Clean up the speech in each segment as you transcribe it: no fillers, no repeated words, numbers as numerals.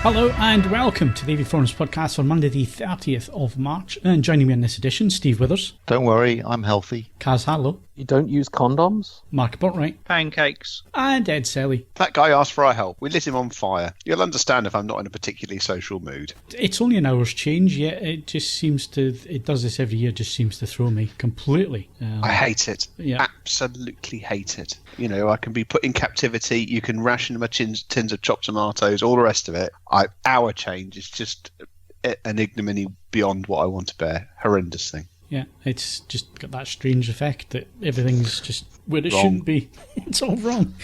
Hello and welcome to the AVForums Podcast for Monday the 30th of March. And joining me in this edition, Steve Withers. Don't worry, I'm healthy. Kaz Harlow. You don't use condoms? Mark Botwright. Pancakes. And Ed Selley. That guy asked for our help. We lit him on fire. You'll understand if I'm not in a particularly social mood. It's only an hour's change, yet it just seems to, it does this every year, just seems to throw me completely. I hate it. Yeah. Absolutely hate it. You know, I can be put in captivity. You can ration my tins of chopped tomatoes, all the rest of it. Hour change is just an ignominy beyond what I want to bear. Horrendous thing. Yeah, it's just got that strange effect that everything's just where it Wrong. shouldn't be. It's all wrong.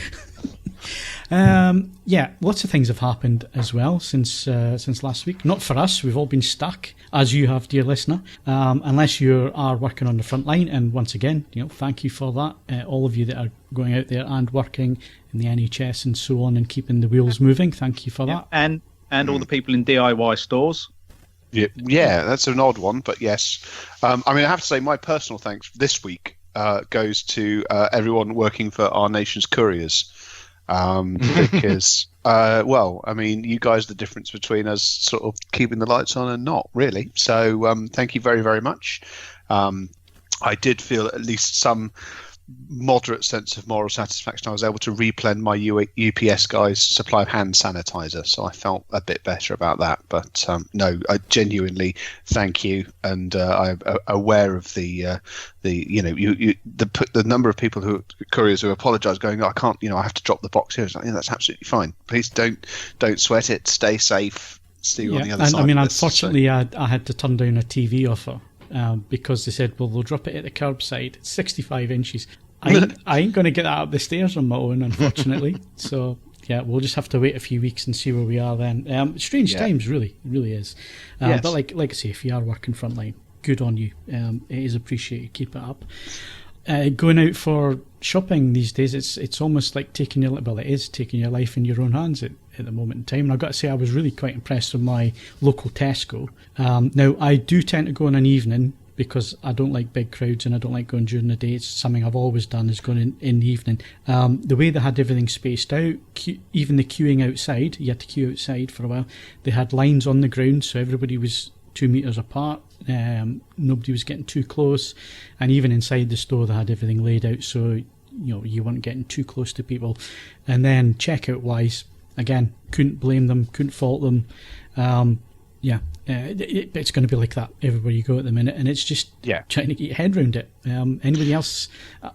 Yeah, lots of things have happened as well since last week. Not for us, we've all been stuck, as you have, dear listener, unless you are working on the front line. And once again, thank you for that. All of you that are going out there and working in the NHS and so on and keeping the wheels moving, thank you for that. And all the people in DIY stores. Yeah, that's an odd one, but yes. I have to say my personal thanks this week goes to everyone working for our nation's couriers. Because, you guys are the difference between us sort of keeping the lights on and not, really. So thank you very, very much. I did feel at least some moderate sense of moral satisfaction. I was able to replenish my UPS guys' supply of hand sanitizer, so I felt a bit better about that. But no, I genuinely thank you, and I'm aware of the number of people couriers who apologise, going, I can't, I have to drop the box here. It's like, that's absolutely fine. Please don't sweat it. Stay safe. See you on the other side. Unfortunately, I had to turn down a TV offer. Because they said, well, they'll drop it at the curbside. It's 65 inches. I ain't going to get that up the stairs on my own, unfortunately. So, yeah, we'll just have to wait a few weeks and see where we are then. Strange times, really. It really is. Yes. But like I say, if you are working frontline, good on you. It is appreciated. Keep it up. Going out for shopping these days, it's almost like taking your life in your own hands at the moment in time. And I've got to say, I was really quite impressed with my local Tesco. Now, I do tend to go in an evening because I don't like big crowds and I don't like going during the day. It's something I've always done, is going in the evening. The way they had everything spaced out, even the queuing outside, you had to queue outside for a while. They had lines on the ground, so everybody was 2 meters apart. Nobody was getting too close, and even inside the store they had everything laid out so you weren't getting too close to people. And then checkout wise, again, couldn't blame them, couldn't fault them. It's going to be like that everywhere you go at the minute, and it's just trying to get your head around it. Anybody else,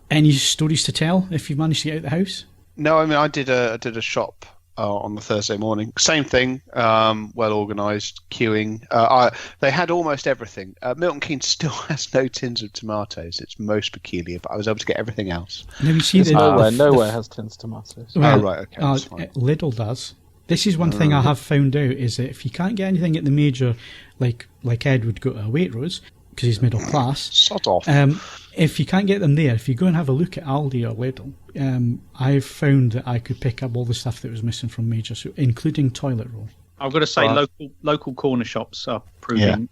any stories to tell if you managed to get out of the house? No, I did a shop on the Thursday morning. Same thing, well organised, queuing. They had almost everything. Milton Keynes still has no tins of tomatoes. It's most peculiar, but I was able to get everything else. Now you see nowhere has tins of tomatoes. Well, right, okay, that's fine. Lidl does. This is one thing I have found out, is that if you can't get anything at the major, like Ed would go to a Waitrose, because he's middle class. Sod off. If you can't get them there, if you go and have a look at Aldi or Lidl, I've found that I could pick up all the stuff that was missing from major, so including toilet roll. I've got to say, local corner shops are proving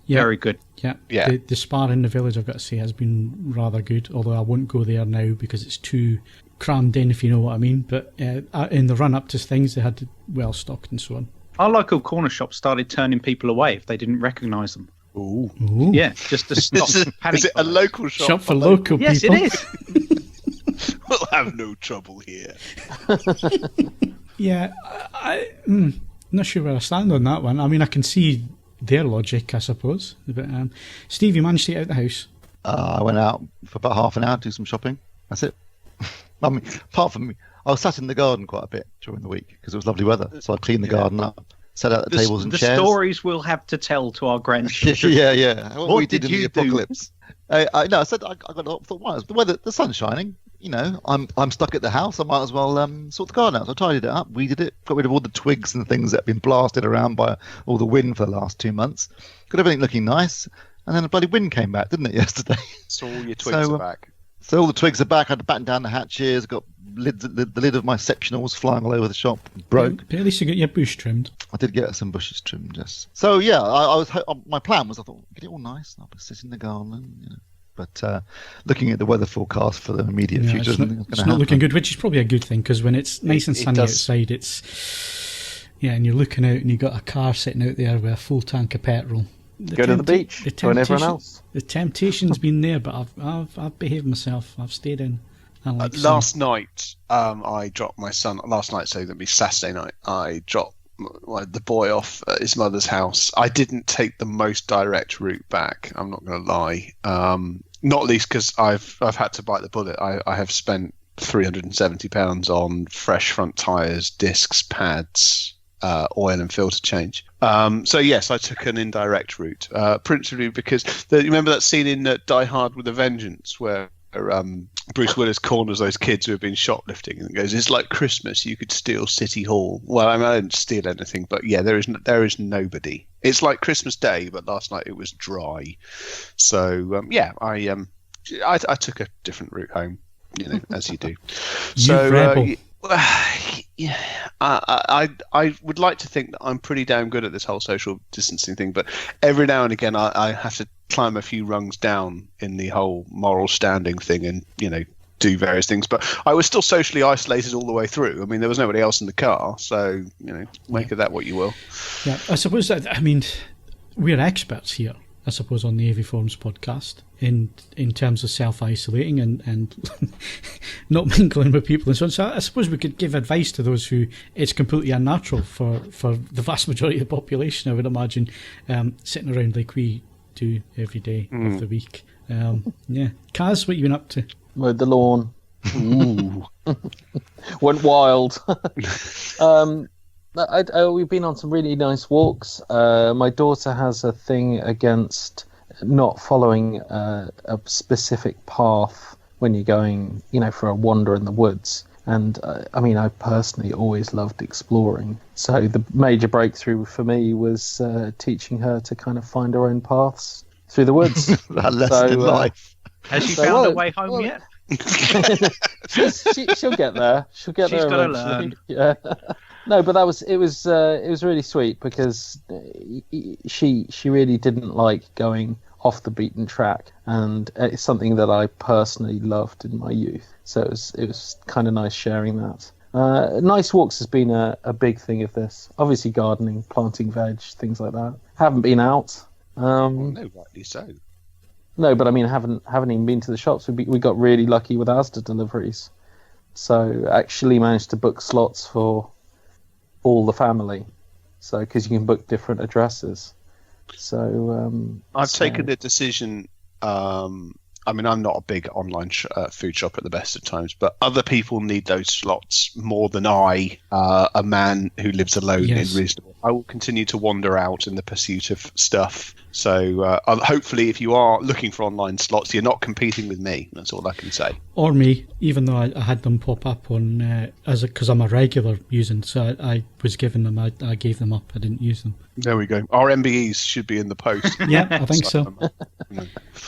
very good. Yeah. The Spar in the village, I've got to say, has been rather good, although I won't go there now because it's too crammed in, if you know what I mean. But in the run-up to things, they had well stocked and so on. Our local corner shops started turning people away if they didn't recognise them. Ooh. Yeah, just to stop panic. Is it a local shop? Shop for local people? Yes, it is. We'll have no trouble here. Yeah, I'm not sure where I stand on that one. I can see their logic, I suppose. But Steve, you managed to get out the house? I went out for about half an hour to do some shopping. That's it. Apart from me, I was sat in the garden quite a bit during the week because it was lovely weather. So I cleaned the garden up, set out the tables and chairs. The stories we'll have to tell to our grandchildren. Yeah. What we did in the you apocalypse. I thought, the weather, the sun's shining. I'm stuck at the house. I might as well sort the garden out. So I tidied it up, weeded it, got rid of all the twigs and things that have been blasted around by all the wind for the last 2 months. Got everything looking nice, and then the bloody wind came back, didn't it, yesterday? So all your twigs are back. So all the twigs are back. I had to batten down the hatches. Got the lid of my sectionals flying all over the shop. Broke. But at least you got your bush trimmed. I did get some bushes trimmed, yes. So yeah, my plan was, I thought, get it all nice, and I'll sit in the garden, But looking at the weather forecast for the immediate future, it's not looking good, which is probably a good thing, because when it's nice and sunny outside, it's Yeah, and you're looking out and you've got a car sitting out there with a full tank of petrol. Go to the beach, join everyone else. The temptation's been there, but I've behaved myself. I've stayed in. Last night, I dropped my son. Last night, so that'd be Saturday night. I dropped the boy off at his mother's house. I didn't take the most direct route back. I'm not going to lie. Not least because I've had to bite the bullet. I have spent £370 on fresh front tyres, discs, pads, oil and filter change. So yes, I took an indirect route, principally because you remember that scene in Die Hard with a Vengeance where Bruce Willis corners those kids who have been shoplifting and goes, "It's like Christmas. You could steal City Hall." Well, I didn't steal anything, but yeah, there is nobody. It's like Christmas Day, but last night it was dry. So I took a different route home, as you do. So rebel. Yeah, I would like to think that I'm pretty damn good at this whole social distancing thing, but every now and again I have to climb a few rungs down in the whole moral standing thing and, do various things. But I was still socially isolated all the way through. I mean, there was nobody else in the car, so, make of that what you will. Yeah, I suppose we're experts here, I suppose, on the AVForums podcast in terms of self-isolating and not mingling with people and so on. So I suppose we could give advice to those who it's completely unnatural for the vast majority of the population, I would imagine, sitting around like we do every day of the week. Yeah. Kaz, what you been up to? Mowed the lawn. Ooh. Went wild. We've been on some really nice walks. My daughter has a thing against not following a specific path when you're going, for a wander in the woods. And I personally always loved exploring. So the major breakthrough for me was teaching her to kind of find her own paths through the woods. That lesson in life. Has she found her way home yet? She'll get there. She's got to learn. Yeah. No, but it was really sweet because she really didn't like going off the beaten track, and it's something that I personally loved in my youth. So it was kind of nice sharing that. Nice walks has been a big thing of this. Obviously gardening, planting veg, things like that. Haven't been out. No, rightly so. No, but haven't even been to the shops. We got really lucky with Asda deliveries, so actually managed to book slots for all the family. So because you can book different addresses. So I've taken the decision. I'm not a big online food shop at the best of times, but other people need those slots more than I, a man who lives alone in reasonable. I will continue to wander out in the pursuit of stuff. So hopefully if you are looking for online slots, you're not competing with me. That's all I can say. Or me, even though I had them pop up on, because I'm a regular using, so I was given them, I gave them up, I didn't use them. There we go. Our MBEs should be in the post. Yeah, I think so.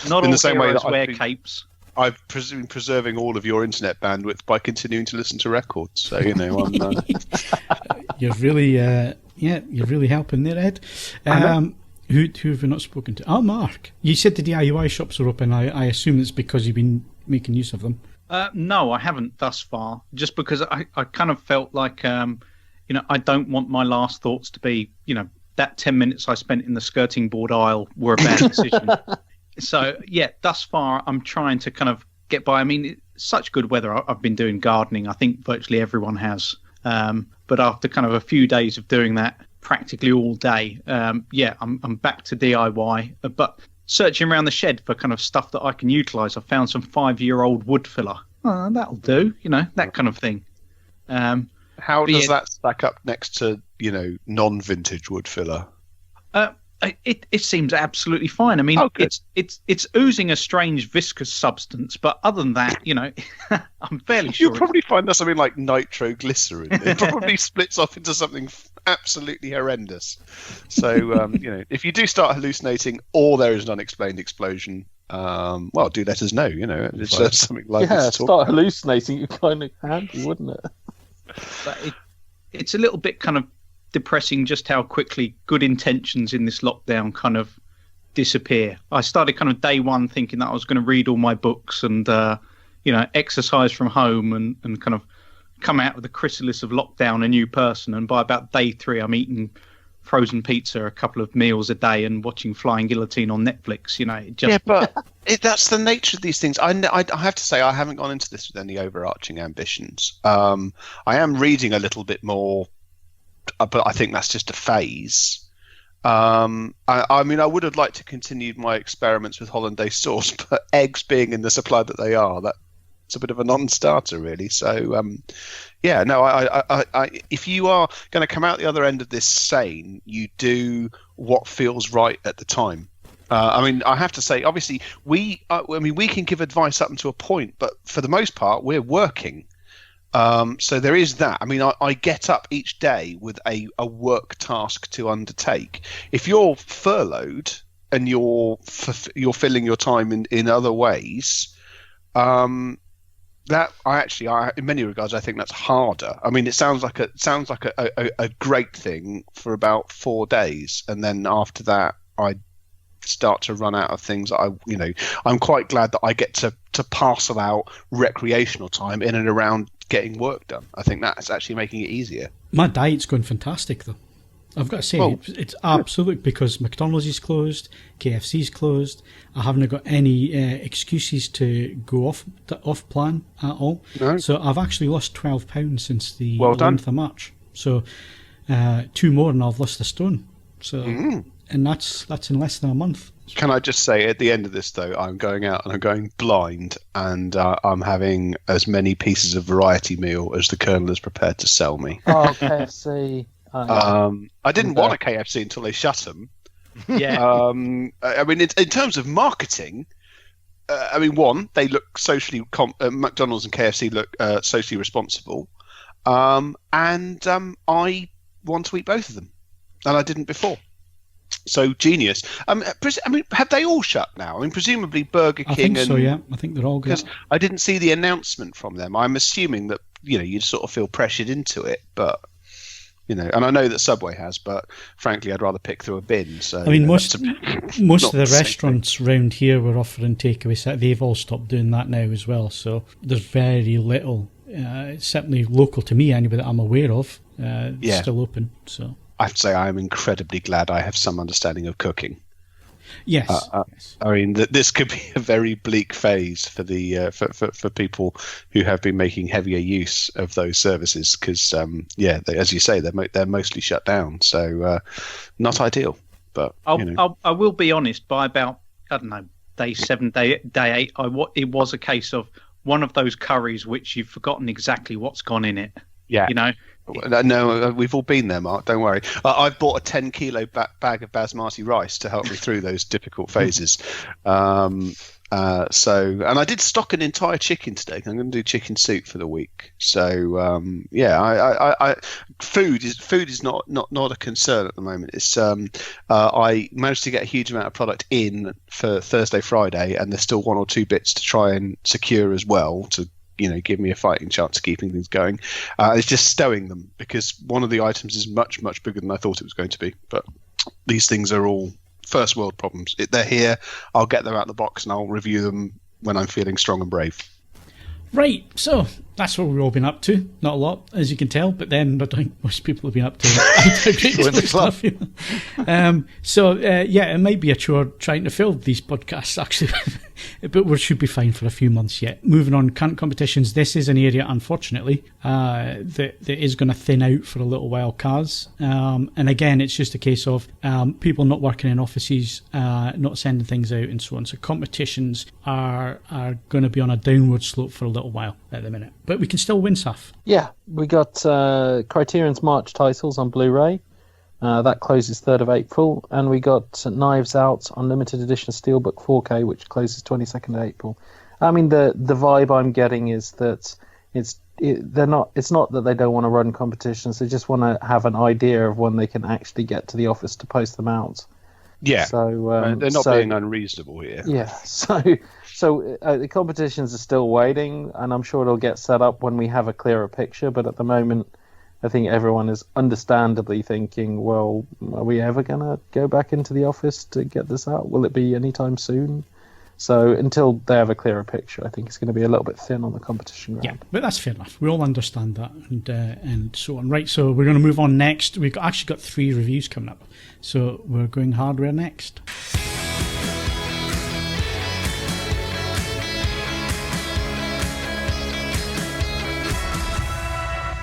Not all heroes wear capes. I've been preserving all of your internet bandwidth by continuing to listen to records. So I'm. You're really, you're really helping there, Ed. Who have we not spoken to? Oh, Mark. You said the DIY shops are open. I assume it's because you've been making use of them. No, I haven't thus far. Just because I kind of felt like, I don't want my last thoughts to be, that 10 minutes I spent in the skirting board aisle were a bad decision. So, thus far I'm trying to kind of get by. I mean, it's such good weather. I've been doing gardening. I think virtually everyone has. But after kind of a few days of doing that practically all day, I'm back to DIY. But searching around the shed for kind of stuff that I can utilise, I found some 5-year-old wood filler. Oh, that'll do, that kind of thing. How does that stack up next to, non-vintage wood filler? It seems absolutely fine. I mean, it's oozing a strange viscous substance, but other than that, I'm fairly sure. You'll probably find that something like nitroglycerin. It probably splits off into something absolutely horrendous. So, if you do start hallucinating or there is an unexplained explosion, do let us know. It's something like this. Start hallucinating. You're kind of handy, wouldn't it? But it's a little bit kind of depressing just how quickly good intentions in this lockdown kind of disappear. I started kind of day one thinking that I was going to read all my books and exercise from home and kind of come out of the chrysalis of lockdown a new person, and by about day 3 I'm eating frozen pizza a couple of meals a day and watching Flying Guillotine on Netflix. It just... Yeah, but that's the nature of these things. I have to say I haven't gone into this with any overarching ambitions. I am reading a little bit more, but I think that's just a phase. I mean, I would have liked to continue my experiments with hollandaise sauce, but eggs being in the supply that they are, that's a bit of a non-starter, really. So, yeah, no, I if you are going to come out the other end of this sane, you do what feels right at the time. I mean, I have to say, obviously, we can give advice up until a point, but for the most part, we're working. So there is that. I mean, I get up each day with a work task to undertake. If you're furloughed and you're filling your time in other ways, that I in many regards I think that's harder. I mean, it sounds like a great thing for about 4 days, and then after that I start to run out of things that I'm quite glad that I get to parcel out recreational time in and around getting work done. I think that's actually making it easier. My diet's going fantastic, though. I've got to say, it's absolute, because McDonald's is closed, KFC's closed. I haven't got any excuses to go off plan at all. No. So I've actually lost 12 pounds since the Well done. 11th of March. So 2 more and I've lost a stone. So and that's in less than a month. Can I just say, at the end of this, though, I'm going out and I'm going blind, and I'm having as many pieces of variety meal as the Colonel is prepared to sell me. Oh, KFC. I didn't want a KFC until they shut them. Yeah. I mean, in terms of marketing, I mean, one, they look socially. McDonald's and KFC look socially responsible, and I want to eat both of them, and I didn't before. So genius. I mean, have they all shut now? I mean, presumably Burger King. I think so. Yeah, I think they're all good. Because I didn't see the announcement from them. I'm assuming that you sort of feel pressured into it, but. And I know that Subway has, but frankly, I'd rather pick through a bin. So I mean, most of the restaurants around here were offering takeaway. So they've all stopped doing that now as well. So there's very little, certainly local to me anyway, that I'm aware of, still open. So I have to say, I am incredibly glad I have some understanding of cooking. Yes. Yes. I mean, this could be a very bleak phase for the for people who have been making heavier use of those services, because as you say, they're mostly shut down, so not ideal. But I will be honest. By about day 7, day 8, it was a case of one of those curries which you've forgotten exactly what's gone in it. Yeah. No, we've all been there, Mark. Don't worry. I've bought a 10-kilo bag of basmati rice to help me through those difficult phases. And I did stock an entire chicken today. I'm going to do chicken soup for the week. So food is not a concern at the moment. It's I managed to get a huge amount of product in for Thursday, Friday, and there's still 1 or 2 bits to try and secure as well to give me a fighting chance of keeping things going. It's just stowing them, because one of the items is much, much bigger than I thought it was going to be. But these things are all first world problems. They're here. I'll get them out of the box and I'll review them when I'm feeling strong and brave. Right, so that's what we've all been up to. Not a lot, as you can tell, but then I think most people have been up to great stuff. It might be a chore trying to fill these podcasts, actually, but we should be fine for a few months yet. Moving on, current competitions. This is an area, unfortunately, that is going to thin out for a little while, Kaz. And again, it's just a case of people not working in offices, not sending things out, and so on. So competitions are going to be on a downward slope for a little while at the minute, but we can still win stuff. Yeah, we got Criterion's March titles on Blu-ray. That closes 3rd of April, and we got Knives Out on limited edition Steelbook 4K, which closes 22nd of April. I mean, the vibe I'm getting is that it's not that they don't want to run competitions; they just want to have an idea of when they can actually get to the office to post them out. Yeah, so they're not being unreasonable here. Yeah, so the competitions are still waiting, and I'm sure it'll get set up when we have a clearer picture. But at the moment, I think everyone is understandably thinking, well, are we ever going to go back into the office to get this out? Will it be anytime soon? So until they have a clearer picture, I think it's going to be a little bit thin on the competition ground. Yeah, but that's fair enough. We all understand that, and so on. Right, so we're going to move on next. We've actually got 3 reviews coming up. So we're going hardware next.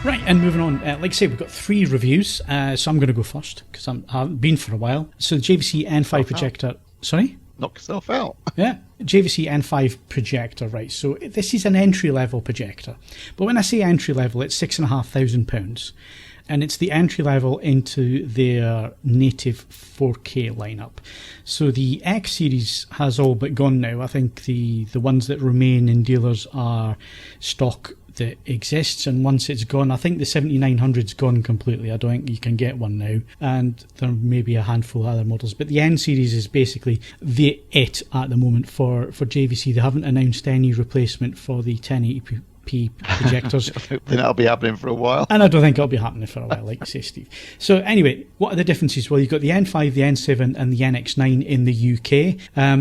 Right, and moving on, like I say, we've got 3 reviews, so I'm going to go first, because I haven't been for a while. So the JVC N5 projector... Sorry? Knock yourself out. Yeah, JVC N5 projector, right. So this is an entry-level projector. But when I say entry-level, it's £6,500. And it's the entry-level into their native 4K lineup. So the X series has all but gone now. I think the ones that remain in dealers are stock that exists, and once it's gone, I think the 7900's gone completely. I don't think you can get one now, and there may be a handful of other models, but the N series is basically it at the moment for JVC. They haven't announced any replacement for the 1080p projectors. I think that'll be happening for a while. And I don't think it'll be happening for a while, like you say, Steve. So anyway, what are the differences? Well, you've got the N5, the N7 and the NX9 in the UK.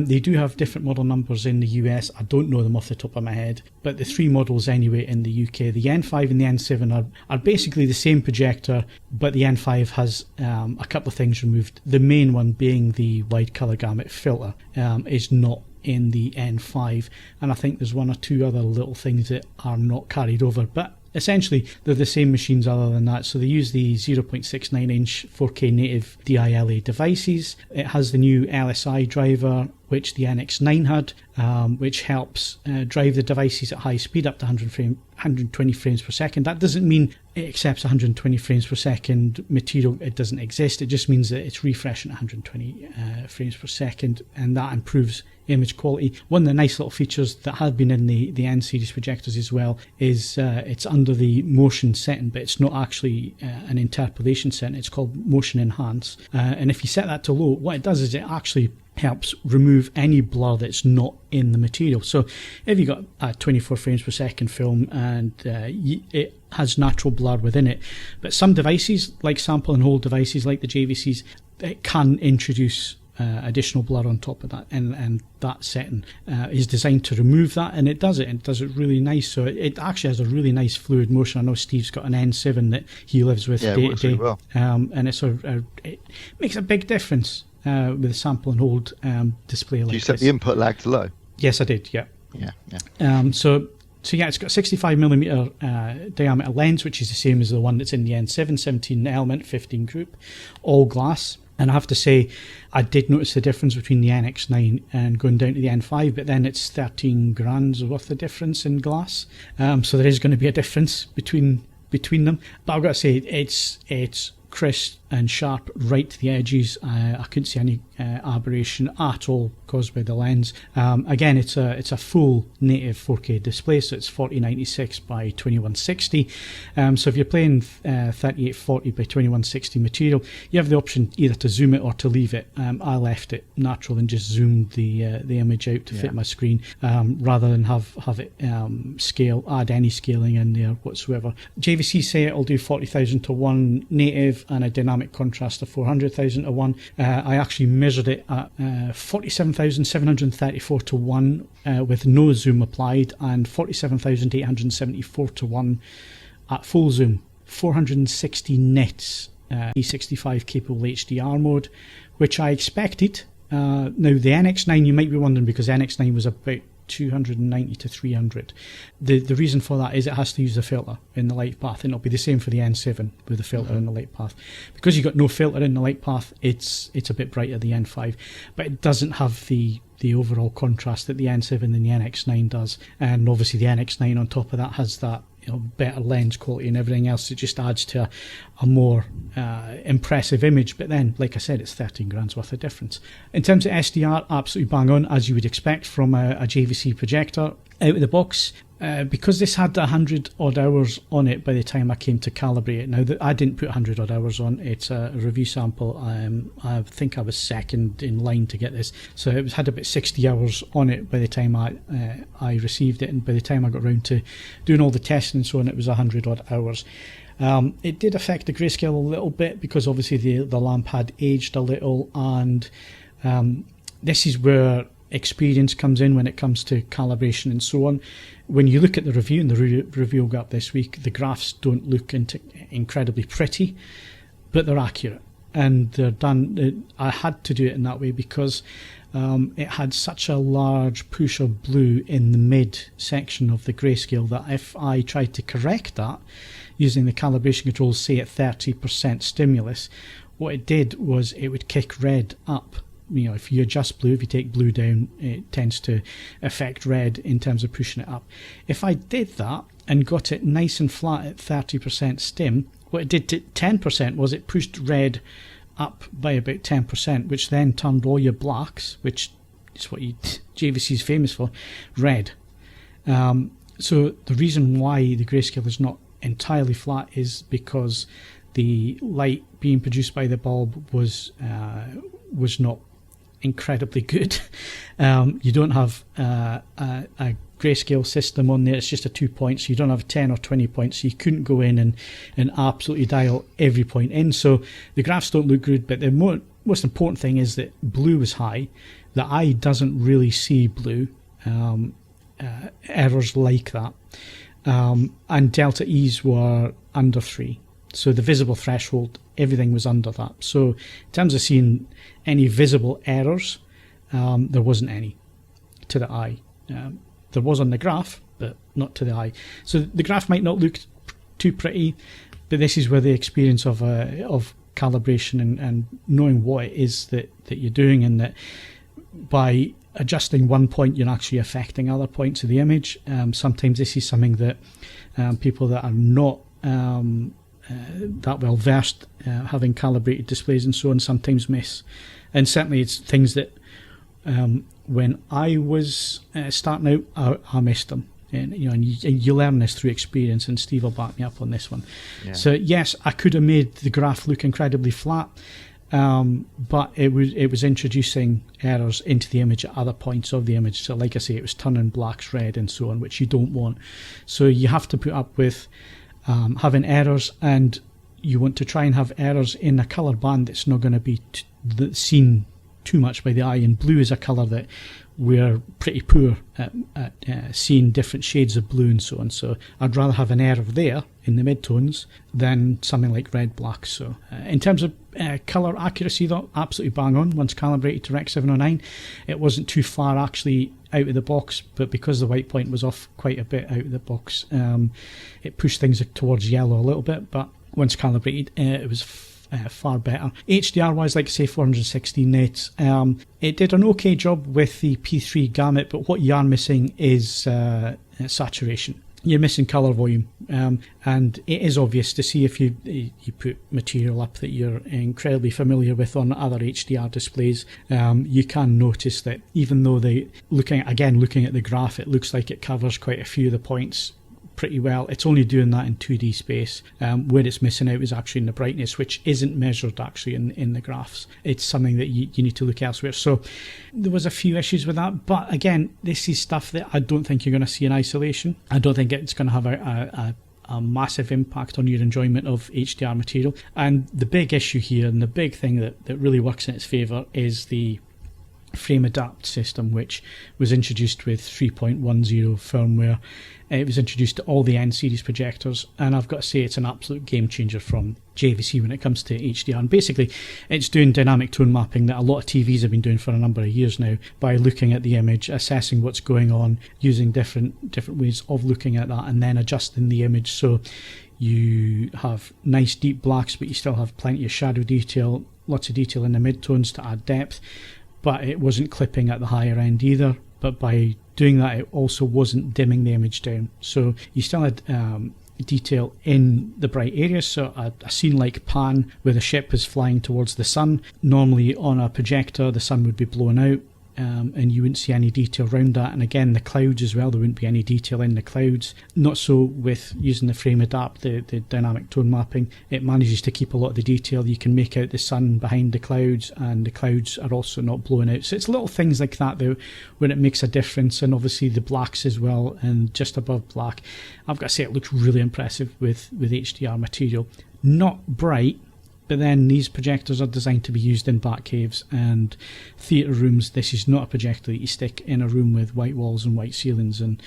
They do have different model numbers in the US. I don't know them off the top of my head, but the 3 models anyway in the UK. The N5 and the N7 are basically the same projector, but the N5 has a couple of things removed. The main one being the wide colour gamut filter is not in the N5, and I think there's 1 or 2 other little things that are not carried over, but essentially they're the same machines other than that. So they use the 0.69 inch 4K native DILA devices. It has the new LSI driver, which the NX9 had, which helps drive the devices at high speed up to 120 frames per second. That doesn't mean it accepts 120 frames per second material. It doesn't exist. It just means that it's refreshing at 120 frames per second, and that improves image quality. One of the nice little features that had been in the N series projectors as well is it's under the motion setting, but it's not actually an interpolation setting. It's called motion enhance, and if you set that to low, what it does is it actually helps remove any blur that's not in the material. So if you've got a 24 frames per second film and it has natural blur within it, but some devices like sample and hold devices like the JVCs, it can introduce additional blur on top of that, and that setting is designed to remove that, and it does it really nice. So it actually has a really nice fluid motion. I know Steve's got an N7 that he lives with day to day, really well. And it's it makes a big difference with a sample and hold display like this. Did you set the input lag to low? Yes, I did. Yeah. So yeah, it's got 65mm diameter lens, which is the same as the one that's in the N7, 17 element, 15 group, all glass. And I have to say, I did notice the difference between the NX9 and going down to the N5, but then it's 13 grand's worth of difference in glass. So there is going to be a difference between them. But I've got to say, it's crisp and sharp right to the edges. I couldn't see any aberration at all caused by the lens. Again, it's a full native 4K display, so it's 4096 by 2160. So if you're playing 3840 by 2160 material, you have the option either to zoom it or to leave it. I left it natural and just zoomed the image out to fit my screen, rather than have it add any scaling in there whatsoever. JVC say it'll do 40,000 to 1 native and a dynamic contrast of 400,000 to 1. I actually measured it at 47,734 to 1 with no zoom applied, and 47,874 to 1 at full zoom. 460 nits, E65 capable HDR mode, which I expected. Now the NX9, you might be wondering, because NX9 was about 290 to 300. The reason for that is it has to use the filter in the light path, and it'll be the same for the N7 with the filter in the light path. Because you've got no filter in the light path, it's a bit brighter, the N5, but it doesn't have the overall contrast that the N7 and the NX9 does. And obviously the NX9 on top of that has that better lens quality and everything else. It just adds to a more impressive image. But then, like I said, it's 13 grand's worth of difference. In terms of SDR, absolutely bang on, as you would expect from a JVC projector. Out of the box, because this had 100 odd hours on it by the time I came to calibrate it. Now, I didn't put 100 odd hours on. It's a review sample. I think I was second in line to get this, so it had about 60 hours on it by the time I received it, and by the time I got round to doing all the testing and so on, it was 100 odd hours. It did affect the grayscale a little bit, because obviously the lamp had aged a little, and this is where experience comes in when it comes to calibration and so on. When you look at the review, and the review will go up this week, the graphs don't look incredibly pretty, but they're accurate. And they're done. I had to do it in that way because it had such a large push of blue in the mid section of the grayscale that if I tried to correct that using the calibration controls, say at 30% stimulus, what it did was it would kick red up. You know, if you adjust blue, if you take blue down, it tends to affect red in terms of pushing it up. If I did that and got it nice and flat at 30% stim, what it did to 10% was it pushed red up by about 10%, which then turned all your blacks, which is what JVC is famous for, red. So the reason why the grayscale is not entirely flat is because the light being produced by the bulb was not incredibly good. You don't have a grayscale system on there. It's just a 2 point, so you don't have 10 or 20 points, so you couldn't go in and absolutely dial every point in. So the graphs don't look good, but the most important thing is that blue was high. The eye doesn't really see blue, errors like that, and delta E's were under 3. So the visible threshold, everything was under that. So in terms of seeing any visible errors, there wasn't any to the eye. There was on the graph, but not to the eye. So the graph might not look too pretty, but this is where the experience of calibration and knowing what it is that you're doing, and that by adjusting one point you're actually affecting other points of the image. Sometimes this is something that people that are not that well versed, having calibrated displays and so on, sometimes miss. And certainly it's things that when I was starting out, I missed them. And you learn this through experience, and Steve will back me up on this one. Yeah. So yes, I could have made the graph look incredibly flat, but it was introducing errors into the image at other points of the image. So like I say, it was turning blacks red and so on, which you don't want. So you have to put up with having errors, and you want to try and have errors in a colour band that's not going to be seen too much by the eye. And blue is a colour that we're pretty poor at seeing different shades of blue and so on. So I'd rather have an error there in the midtones than something like red black. So in terms of colour accuracy, though, absolutely bang on once calibrated to Rec 709. It wasn't too far actually out of the box, but because the white point was off quite a bit out of the box, it pushed things towards yellow a little bit, but once calibrated it was far better. HDR wise, like I say, 416 nits. It did an okay job with the P3 gamut, but what you are missing is saturation. You're missing colour volume, and it is obvious to see if you put material up that you're incredibly familiar with on other HDR displays. You can notice that even though looking at the graph, it looks like it covers quite a few of the points pretty well. It's only doing that in 2D space. Where it's missing out is actually in the brightness, which isn't measured actually in the graphs. It's something that you need to look elsewhere. So there was a few issues with that, but again, this is stuff that I don't think you're going to see in isolation. I don't think it's going to have a massive impact on your enjoyment of HDR material. And the big issue here, and the big thing that really works in its favour, is the frame adapt system, which was introduced with 3.10 firmware. It was introduced to all the N series projectors, and I've got to say it's an absolute game changer from JVC when it comes to HDR. And basically it's doing dynamic tone mapping that a lot of TVs have been doing for a number of years now, by looking at the image, assessing what's going on, using different ways of looking at that, and then adjusting the image so you have nice deep blacks, but you still have plenty of shadow detail, lots of detail in the midtones to add depth. But it wasn't clipping at the higher end either. But by doing that, it also wasn't dimming the image down. So you still had detail in the bright areas. So a scene like Pan, where the ship is flying towards the sun, normally on a projector the sun would be blown out, and you wouldn't see any detail around that. And again, the clouds as well, there wouldn't be any detail in the clouds. Not so with using the frame adapt, the dynamic tone mapping. It manages to keep a lot of the detail. You can make out the sun behind the clouds, and the clouds are also not blown out. So it's little things like that though when it makes a difference. And obviously the blacks as well, and just above black, I've got to say it looks really impressive with HDR material. Not bright, But then these projectors are designed to be used in back caves and theatre rooms. This is not a projector that you stick in a room with white walls and white ceilings and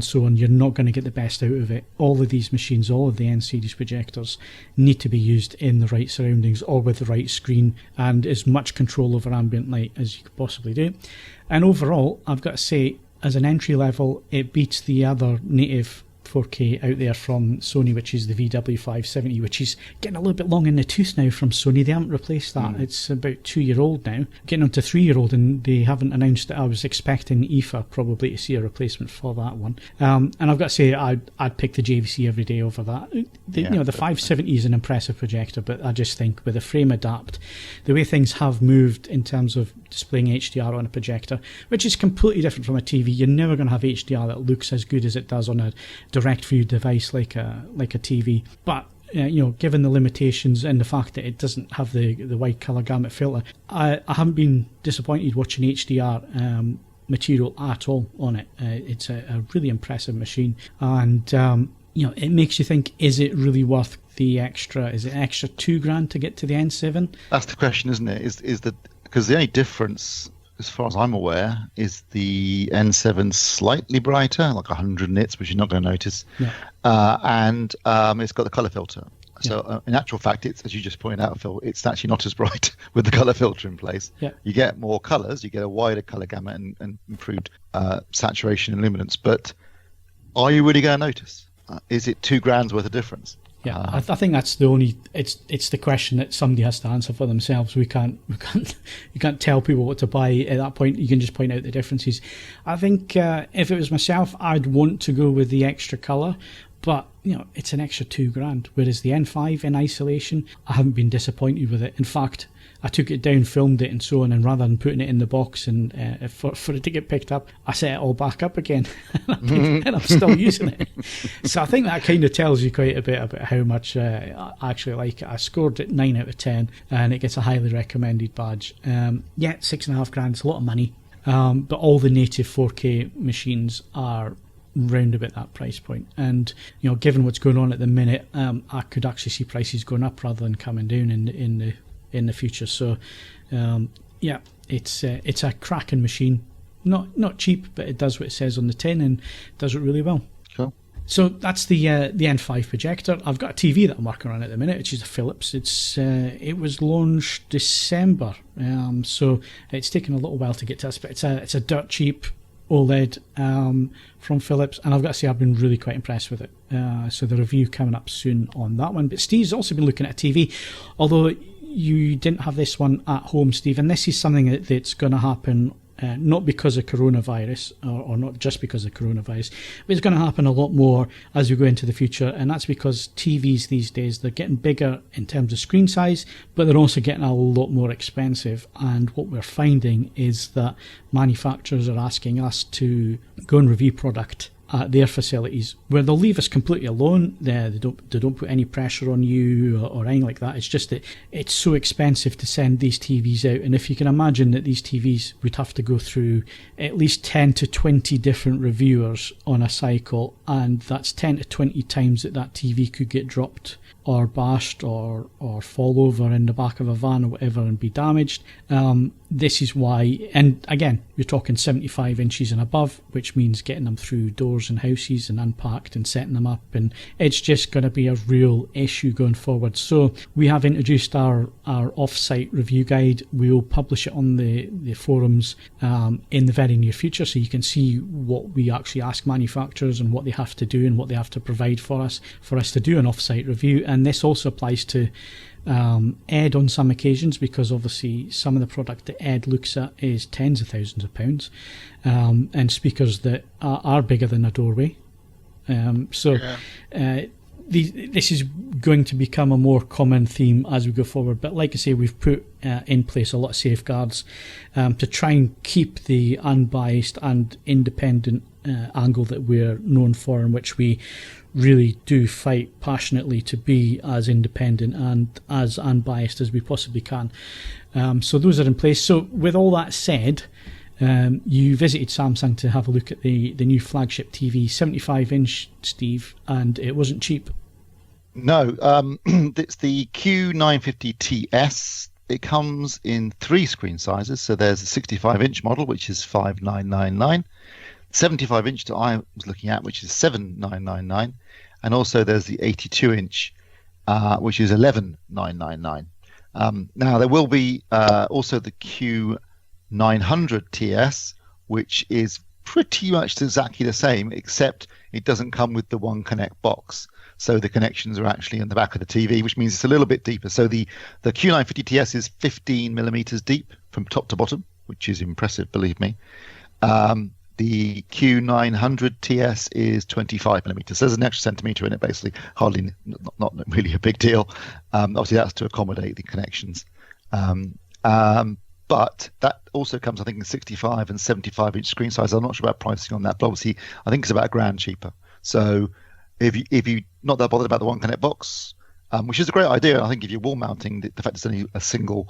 so on. You're not going to get the best out of it. All of these machines, all of the N-series projectors, need to be used in the right surroundings or with the right screen and as much control over ambient light as you could possibly do. And overall, I've got to say, as an entry level, it beats the other native 4K out there from Sony, which is the VW570, which is getting a little bit long in the tooth now from Sony. They haven't replaced that. It's about 2-year-old now, getting on to 3-year-old, and they haven't announced it. I was expecting IFA probably to see a replacement for that one. And I've got to say, I'd pick the JVC every day over that. The 570 is an impressive projector, but I just think with the frame adapt, the way things have moved in terms of displaying HDR on a projector, which is completely different from a TV. You're never going to have HDR that looks as good as it does on a direct view device like a TV. But given the limitations and the fact that it doesn't have the wide colour gamut filter, I haven't been disappointed watching HDR material at all on it. It's a really impressive machine, and it makes you think: is it really worth the extra? Is it extra $2,000 to get to the N7? That's the question, isn't it? Is that because the only difference, as far as I'm aware, is the N7 slightly brighter, like 100 nits, which you're not going to notice, and it's got the colour filter. So in actual fact, it's, as you just pointed out, Phil, it's actually not as bright with the colour filter in place. Yeah. You get more colours, you get a wider colour gamut and improved saturation and luminance. But are you really going to notice? Is it $2,000 worth of difference? Yeah, I think that's the only. It's the question that somebody has to answer for themselves. You can't tell people what to buy at that point. You can just point out the differences. I think if it was myself, I'd want to go with the extra colour, but it's an extra $2,000. Whereas the N5 in isolation, I haven't been disappointed with it. In fact, I took it down, filmed it and so on, and rather than putting it in the box and for it to get picked up, I set it all back up again and I'm still using it. So I think that kind of tells you quite a bit about how much I actually like it. I scored it 9 out of 10 and it gets a highly recommended badge. $6,500 is a lot of money, but all the native 4K machines are round about that price point, and given what's going on at the minute, I could actually see prices going up rather than coming down in the future. So it's a cracking machine, not cheap, but it does what it says on the tin and does it really well. Cool. So that's the N5 projector. I've got a TV that I'm working on at the minute, which is a Philips. It was launched December, so it's taken a little while to get to us, but it's a dirt cheap OLED from Philips, and I've got to say I've been really quite impressed with it. So the review coming up soon on that one. But Steve's also been looking at a TV, although you didn't have this one at home, Steve, and this is something that's going to happen not because of coronavirus, or not just because of coronavirus, but it's going to happen a lot more as we go into the future, and that's because TVs these days, they're getting bigger in terms of screen size, but they're also getting a lot more expensive. And what we're finding is that manufacturers are asking us to go and review product at their facilities, where they'll leave us completely alone. They don't put any pressure on you or anything like that. It's just that it's so expensive to send these TVs out, and if you can imagine that these TVs would have to go through at least 10 to 20 different reviewers on a cycle, and that's 10 to 20 times that TV could get dropped or bashed or fall over in the back of a van or whatever and be damaged. This is why, and again, you're talking 75 inches and above, which means getting them through doors and houses and unpacked and setting them up, and it's just going to be a real issue going forward. So we have introduced our off-site review guide. We'll publish it on the forums in the very near future, so you can see what we actually ask manufacturers and what they have to do and what they have to provide for us to do an off-site review. And this also applies to Ed on some occasions, because obviously some of the product that Ed looks at is tens of thousands of pounds, and speakers that are bigger than a doorway. This is going to become a more common theme as we go forward. But like I say, we've put in place a lot of safeguards to try and keep the unbiased and independent angle that we're known for, in which we really do fight passionately to be as independent and as unbiased as we possibly can. So those are in place. So with all that said, you visited Samsung to have a look at the new flagship TV, 75-inch, Steve, and it wasn't cheap. No, it's the Q950TS. It comes in 3 screen sizes. So there's a 65-inch model, which is 5,999. 75-inch that I was looking at, which is 7,999. And also there's the 82-inch, which is 11,999. Now, there will be also the Q950TS, which is pretty much exactly the same, except it doesn't come with the One Connect box. So the connections are actually in the back of the TV, which means it's a little bit deeper. So the Q950TS is 15 millimeters deep from top to bottom, which is impressive, believe me. The Q900TS is 25 millimeters. So there's an extra centimeter in it, basically, hardly, not really a big deal. Obviously, that's to accommodate the connections. But that also comes, I think, in 65 and 75-inch screen size. I'm not sure about pricing on that, but obviously, I think it's about £1,000 cheaper. So if you're not that bothered about the One Connect box, which is a great idea, and I think if you're wall mounting, the fact it's only a single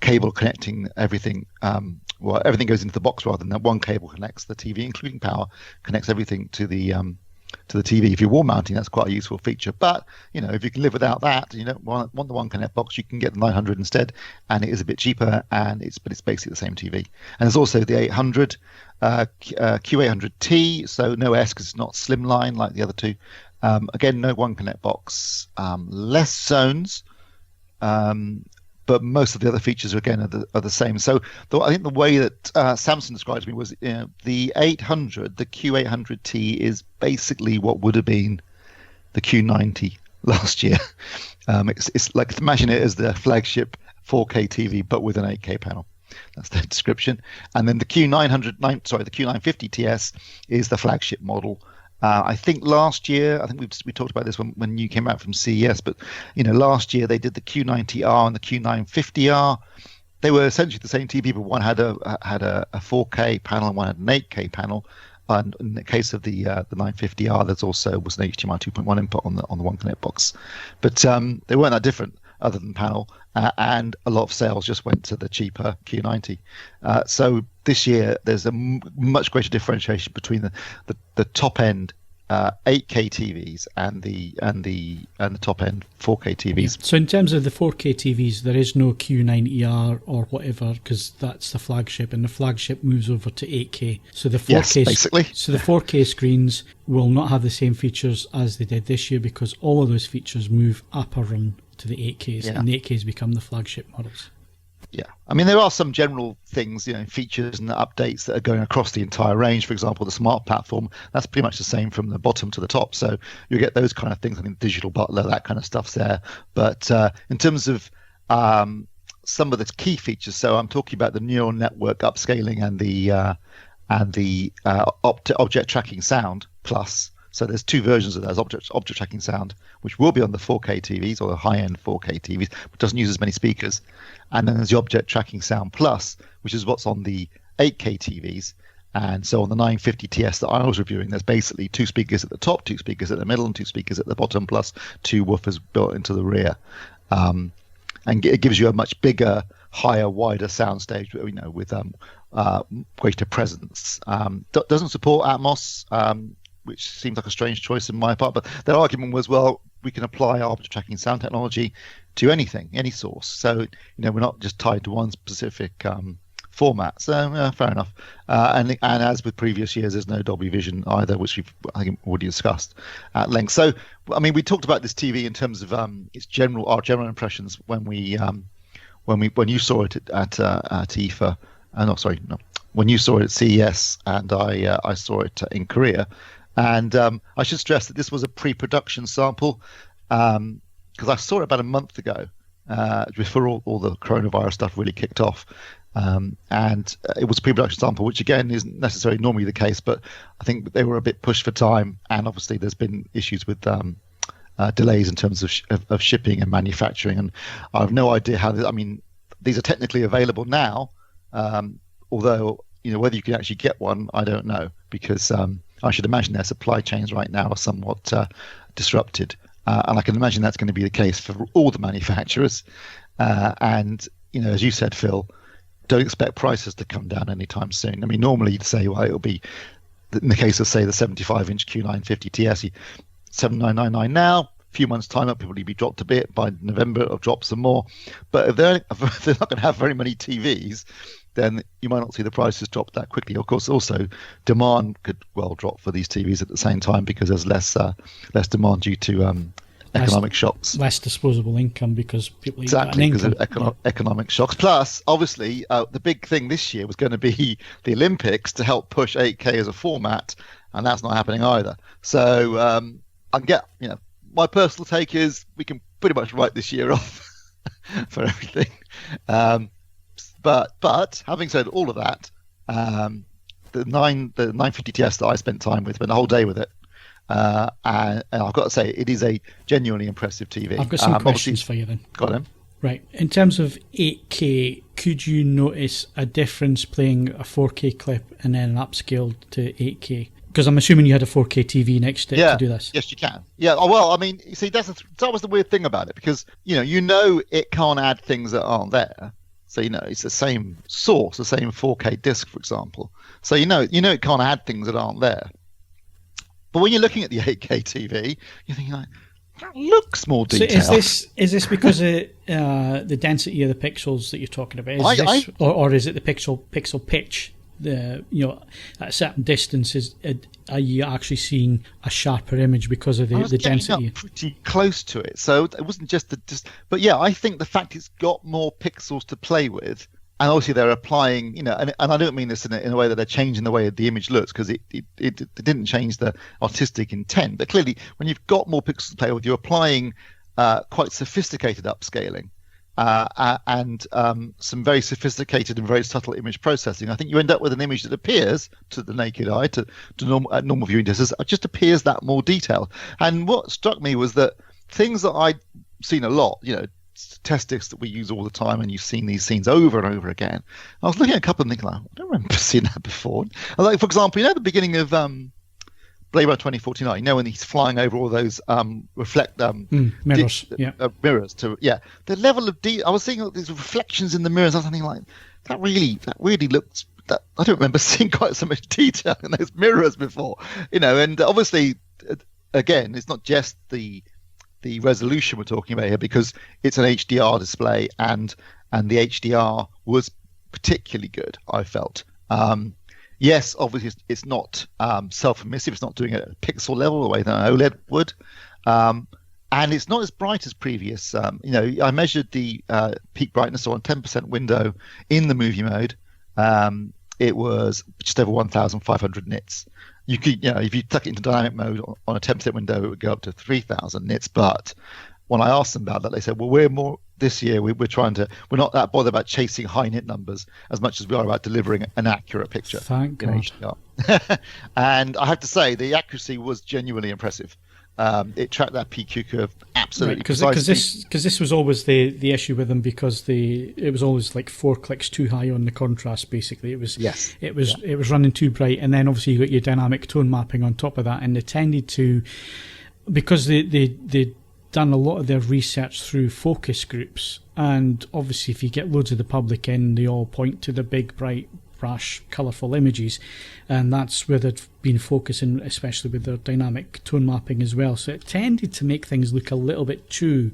cable connecting everything, everything goes into the box rather than that one cable connects the TV, including power, connects everything to the TV. If you're wall mounting, that's quite a useful feature. But if you can live without that, you don't want the One Connect box, you can get the 900 instead, and it is a bit cheaper, but it's basically the same TV. And there's also the 800 Q800T, so no S because it's not slimline like the other two. Again, no One Connect box, less zones, but most of the other features are the same. So I think the way that Samsung described to me was the 800, the Q800T is basically what would have been the Q90 last year. It's like, imagine it as the flagship 4K TV, but with an 8K panel. That's the description. And then the Q950TS is the flagship model. I think last year, we talked about this when you came out from CES, but last year they did the Q90R and the Q950R. They were essentially the same TV, but one had a 4K panel and one had an 8K panel. And in the case of the 950R, there's also was an HDMI 2.1 input on the One Connect box, but they weren't that different other than panel, and a lot of sales just went to the cheaper Q90. So this year there's a much greater differentiation between the top end 8K TVs and the top end 4K TVs. Yeah. So in terms of the 4K TVs, there is no Q90R or whatever, because that's the flagship, and the flagship moves over to 8K. So the 4K, yes, basically. So the 4K screens will not have the same features as they did this year, because all of those features move up a run to the 8Ks, and the 8Ks become the flagship models. Yeah, I mean, there are some general things, features and updates that are going across the entire range. For example, the smart platform, that's pretty much the same from the bottom to the top. So you get those kind of things. I think digital butler, that kind of stuff's there. But in terms of some of the key features, so I'm talking about the neural network upscaling and the object tracking sound plus. So there's 2 versions of those, object tracking sound, which will be on the 4K TVs or the high-end 4K TVs, but doesn't use as many speakers. And then there's the object tracking sound plus, which is what's on the 8K TVs. And so on the 950TS that I was reviewing, there's basically 2 speakers at the top, 2 speakers at the middle, and 2 speakers at the bottom, plus 2 woofers built into the rear. And it gives you a much bigger, higher, wider soundstage, with greater presence. Doesn't support Atmos, which seems like a strange choice on my part, but their argument was, well, we can apply our object tracking sound technology to anything, any source. So, we're not just tied to one specific format. So, fair enough. And as with previous years, there's no Dolby Vision either, which I think already discussed at length. So, I mean, we talked about this TV in terms of our general impressions when you saw it at IFA. When you saw it at CES, and I saw it in Korea. And I should stress that this was a pre-production sample, because I saw it about a month ago, before all the coronavirus stuff really kicked off. And it was a pre-production sample, which again isn't necessarily normally the case, but I think they were a bit pushed for time. And obviously there's been issues with delays in terms of shipping and manufacturing. And I have no idea how, these are technically available now, although, whether you can actually get one, I don't know, because I should imagine their supply chains right now are somewhat disrupted. And I can imagine that's going to be the case for all the manufacturers. And, as you said, Phil, don't expect prices to come down anytime soon. I mean, normally you'd say, well, it'll be, in the case of, say, the 75-inch Q950TS, $7,999 now, few months' time, it'll probably be dropped a bit. By November, it'll drop some more. But if they're not going to have very many TVs, then you might not see the prices drop that quickly. Of course, also demand could well drop for these TVs at the same time because there's less demand due to economic shocks. Less disposable income because people exactly because of economic shocks. Plus, obviously, the big thing this year was going to be the Olympics to help push 8K as a format, and that's not happening either. So my personal take is we can pretty much write this year off for everything. But having said all of that, the 950TS that I spent time with, spent the whole day with it, and I've got to say it is a genuinely impressive TV. I've got some questions for you then. Got him. Right. In terms of 8K, could you notice a difference playing a 4K clip and then an upscale to 8K? Because I'm assuming you had a 4K TV next to do this. Yes, you can. Yeah. Oh, well, I mean, you see, that was the weird thing about it because you know it can't add things that aren't there. So it's the same source, the same 4K disc, for example. So you know it can't add things that aren't there. But when you're looking at the 8K TV, you're thinking like, that looks more detailed. So is this because of the density of the pixels that you're talking about? Or is it the pixel pitch? At a certain distance, are you actually seeing a sharper image because of the density? Up pretty close to it, so it wasn't just but yeah, I think the fact it's got more pixels to play with, and obviously they're applying, and I don't mean this in a way that they're changing the way the image looks, because it didn't change the artistic intent, but clearly when you've got more pixels to play with, you're applying quite sophisticated upscaling. And some very sophisticated and very subtle image processing. I think you end up with an image that appears to the naked eye, to normal viewing distances, just appears that more detailed. And what struck me was that things that I'd seen a lot, test discs that we use all the time, and you've seen these scenes over and over again. I was looking at a couple and thinking, like, I don't remember seeing that before. Like, for example, the beginning of Blade Runner 2049, when he's flying over all those mirrors, mirrors the level of I was seeing all these reflections in the mirrors. I was thinking like, that really looks. I don't remember seeing quite so much detail in those mirrors before, And obviously, again, it's not just the resolution we're talking about here, because it's an HDR display, and the HDR was particularly good, I felt. Yes, obviously it's not self-emissive. It's not doing it at a pixel level the way that an OLED would, and it's not as bright as previous. I measured the peak brightness on 10% window in the movie mode. It was just over 1,500 nits. You could, if you tuck it into dynamic mode on a 10% window, it would go up to 3,000 nits. But when I asked them about that, they said, well, we're not that bothered about chasing high nit numbers as much as we are about delivering an accurate picture. Thank God. HDR. And I have to say, the accuracy was genuinely impressive. It tracked that PQ curve absolutely precisely. Because this was always the issue with them, because it was always like 4 clicks too high on the contrast. Basically, it was running too bright, and then obviously you got your dynamic tone mapping on top of that, and they tended to, because they done a lot of their research through focus groups, and obviously if you get loads of the public in, they all point to the big, bright, brash, colourful images, and that's where they've been focusing, especially with their dynamic tone mapping as well. So it tended to make things look a little bit too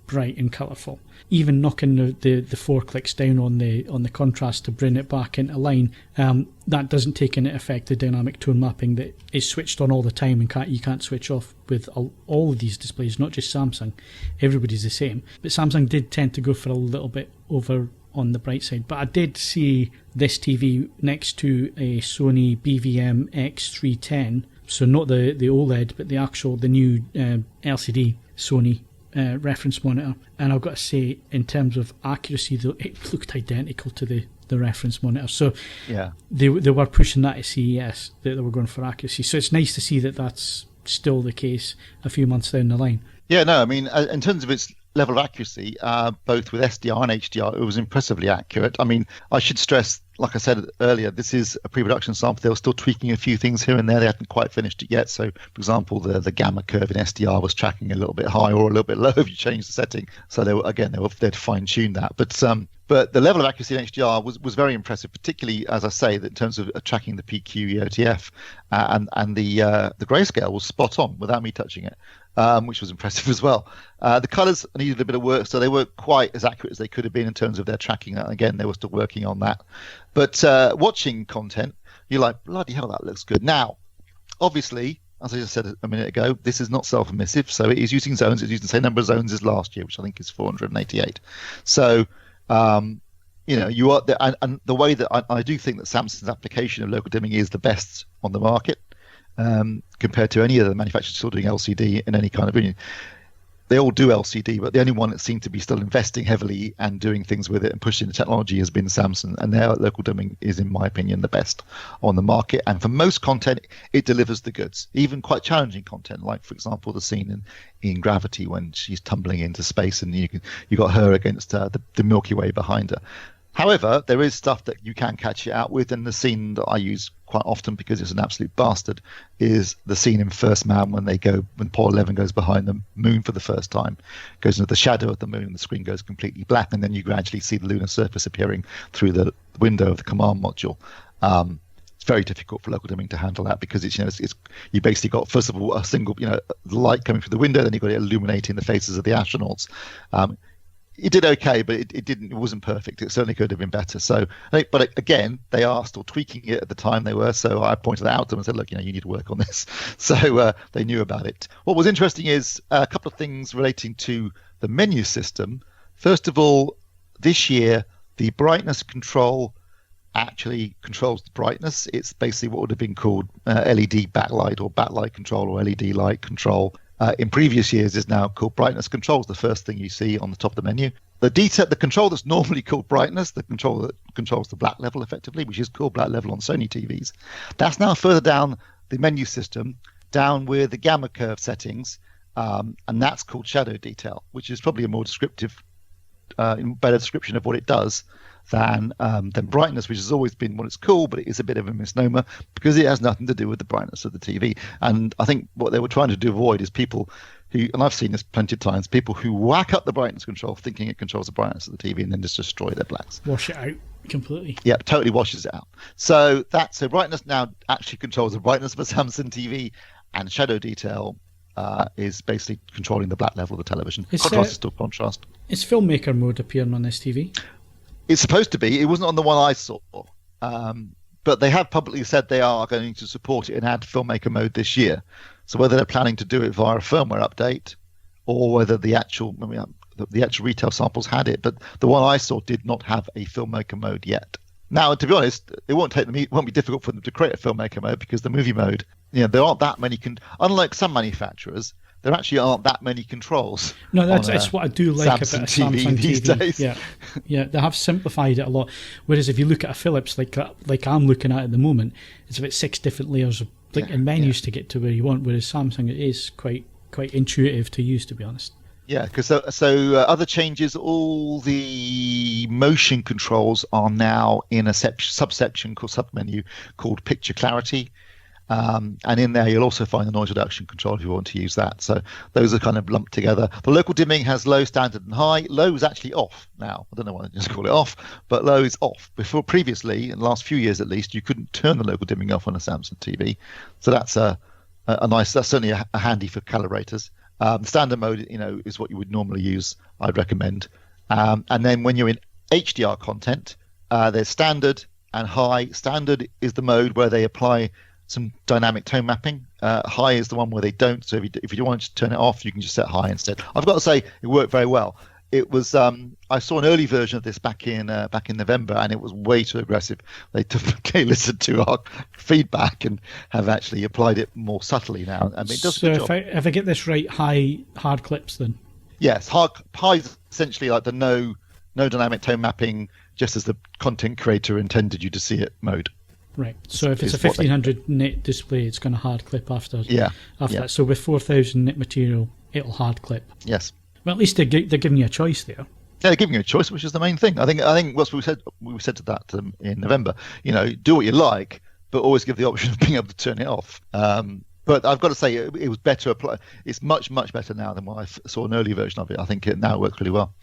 bright and colourful, even knocking the 4 clicks down on the contrast to bring it back into line. That doesn't take into effect the dynamic tone mapping that is switched on all the time, and you can't switch off with all of these displays, not just Samsung. Everybody's the same, but Samsung did tend to go for a little bit over on the bright side. But I did see this TV next to a Sony BVM X310, so not the OLED, but the new LCD Sony reference monitor, and I've got to say, in terms of accuracy, though, it looked identical to the reference monitor. So yeah, they were pushing that at CES, that they were going for accuracy. So it's nice to see that that's still the case a few months down the line. Yeah, no, I mean, in terms of its level of accuracy, both with SDR and HDR, it was impressively accurate. I mean, I should stress, like I said earlier, this is a pre-production sample. They were still tweaking a few things here and there. They hadn't quite finished it yet. So, for example, the gamma curve in SDR was tracking a little bit high or a little bit low if you change the setting. So they'd fine-tune that. But But the level of accuracy in HDR was very impressive, particularly, as I say, that in terms of tracking the PQ, EOTF, and the grayscale was spot on without me touching it, which was impressive as well. The colours needed a bit of work, so they weren't quite as accurate as they could have been in terms of their tracking. Again, they were still working on that. But watching content, you're like, bloody hell, that looks good. Now, obviously, as I just said a minute ago, this is not self-emissive, so it is using zones. It's using the same number of zones as last year, which I think is 488. So, you are and the way that I do think that Samsung's application of local dimming is the best on the market, compared to any other manufacturers still doing LCD in any kind of opinion. They all do LCD, but the only one that seemed to be still investing heavily and doing things with it and pushing the technology has been Samsung. And their local dimming is, in my opinion, the best on the market. And for most content, it delivers the goods. Even quite challenging content, like, for example, the scene in Gravity when she's tumbling into space and you got her against the Milky Way behind her. However, there is stuff that you can catch it out with, and the scene that I use quite often because it's an absolute bastard is the scene in First Man when Apollo 11 goes behind the moon for the first time, goes into the shadow of the moon, and the screen goes completely black, and then you gradually see the lunar surface appearing through the window of the command module. It's very difficult for local dimming to handle that because it's you basically got, first of all, a single light coming through the window, then you've got it illuminating the faces of the astronauts. It did okay, but it wasn't perfect. It certainly could have been better. So, but again, they are still tweaking it at the time they were. So I pointed that out to them and said, look, you need to work on this. So they knew about it. What was interesting is a couple of things relating to the menu system. First of all, this year, the brightness control actually controls the brightness. It's basically what would have been called LED backlight or backlight control or LED light control. In previous years is now called brightness control. It's the first thing you see on the top of the menu. The control that's normally called brightness, the control that controls the black level effectively, which is called black level on Sony TVs, that's now further down the menu system, down with the gamma curve settings, and that's called shadow detail, which is probably a more descriptive, better description of what it does than brightness, which has always been what it's called, but it is a bit of a misnomer because it has nothing to do with the brightness of the TV. And I think what they were trying to avoid is people who, and I've seen this plenty of times, people who whack up the brightness control thinking it controls the brightness of the TV and then just destroy their blacks. Wash it out completely. Yeah, totally washes it out. So brightness now actually controls the brightness of a Samsung TV, and shadow detail is basically controlling the black level of the television. Contrast is still contrast. Is filmmaker mode appearing on this TV? It's supposed to be. It wasn't on the one I saw, but they have publicly said they are going to support it and add filmmaker mode this year. So whether they're planning to do it via a firmware update, or whether the actual retail samples had it, but the one I saw did not have a filmmaker mode yet. Now, to be honest, it won't be difficult for them to create a filmmaker mode because the movie mode, there aren't that many. Unlike some manufacturers, there actually aren't that many controls. No, that's what I do like about a Samsung these TV. Days. Yeah, they have simplified it a lot. Whereas if you look at a Philips, like I'm looking at the moment, it's about 6 different layers of and menus to get to where you want. Whereas Samsung, it is quite intuitive to use, to be honest. Yeah, because other changes, all the motion controls are now in a subsection called submenu called Picture Clarity. And in there, you'll also find the noise reduction control if you want to use that. So those are kind of lumped together. The local dimming has low, standard, and high. Low is actually off now. I don't know why I just call it off, but low is off. Previously, in the last few years at least, you couldn't turn the local dimming off on a Samsung TV. So that's a nice. That's certainly a handy for calibrators. Standard mode, is what you would normally use. I'd recommend. And then when you're in HDR content, there's standard and high. Standard is the mode where they apply some dynamic tone mapping. High is the one where they don't. So if you want to turn it off, you can just set high instead. I've got to say, it worked very well. It was. I saw an early version of this back in November, and it was way too aggressive. They listened to our feedback and have actually applied it more subtly now. I mean, it does so if I get this right, high hard clips then. Yes, high is essentially like the no dynamic tone mapping, just as the content creator intended you to see it mode. Right. So if it's a 1500 nit display, it's going to hard clip after. After that. So with 4000 nit material, it'll hard clip. Yes. Well, at least they're giving you a choice there. Yeah, they're giving you a choice, which is the main thing. I think what we said to that in November. Do what you like, but always give the option of being able to turn it off. But I've got to say, it was better. It's much better now than when I saw an early version of it. I think it now works really well.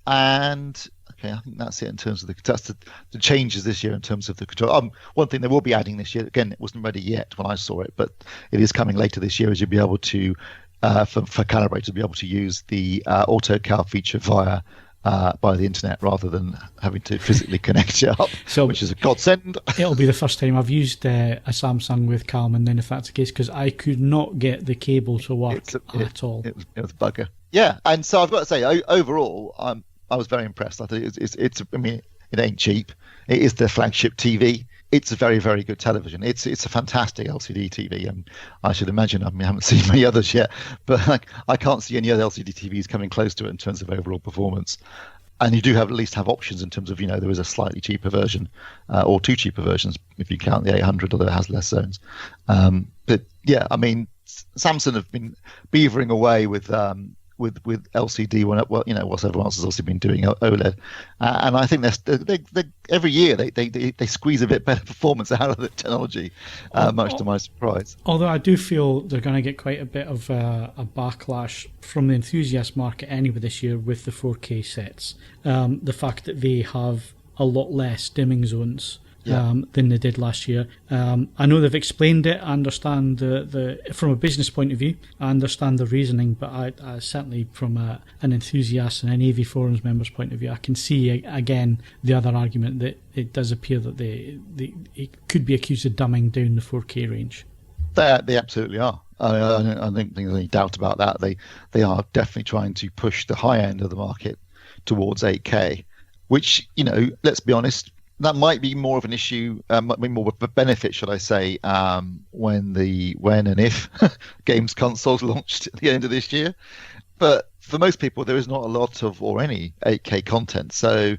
And Okay, I think that's it in terms of the changes this year in terms of the control. One thing they will be adding this year, again, it wasn't ready yet when I saw it, but it is coming later this year, is you'll be able to, for calibrators, be able to use the auto cal feature via by the internet rather than having to physically connect it up, which is a godsend. It'll be the first time I've used a Samsung with Calm, and then if that's the case, because I could not get the cable to work at all. It was a bugger. Yeah, and so I've got to say, overall, I was very impressed. I think it's. I mean, it ain't cheap. It is the flagship TV. It's a very, very good television. It's a fantastic LCD TV, and I should imagine, I haven't seen many others yet, but I can't see any other LCD TVs coming close to it in terms of overall performance. And you do at least have options in terms of, there is a slightly cheaper version, or two cheaper versions if you count the 800, although it has less zones. But yeah, I mean, Samsung have been beavering away with LCD when what everyone else has also been doing OLED, and I think they every year they squeeze a bit better performance out of the technology, much to my surprise. Although I do feel they're going to get quite a bit of a backlash from the enthusiast market anyway this year with the 4K sets. The fact that they have a lot less dimming zones. Than they did last year. I know they've explained it. I understand the from a business point of view. I understand the reasoning, but I certainly from an enthusiast and an AVForums member's point of view, I can see again the other argument that it does appear that it could be accused of dumbing down the 4K range. They absolutely are. I don't think there's any doubt about that. They are definitely trying to push the high end of the market towards 8K, which let's be honest. That might be more of an issue, might be more of a benefit, should I say, when and if games consoles launched at the end of this year. But for most people, there is not a lot of or any 8K content, so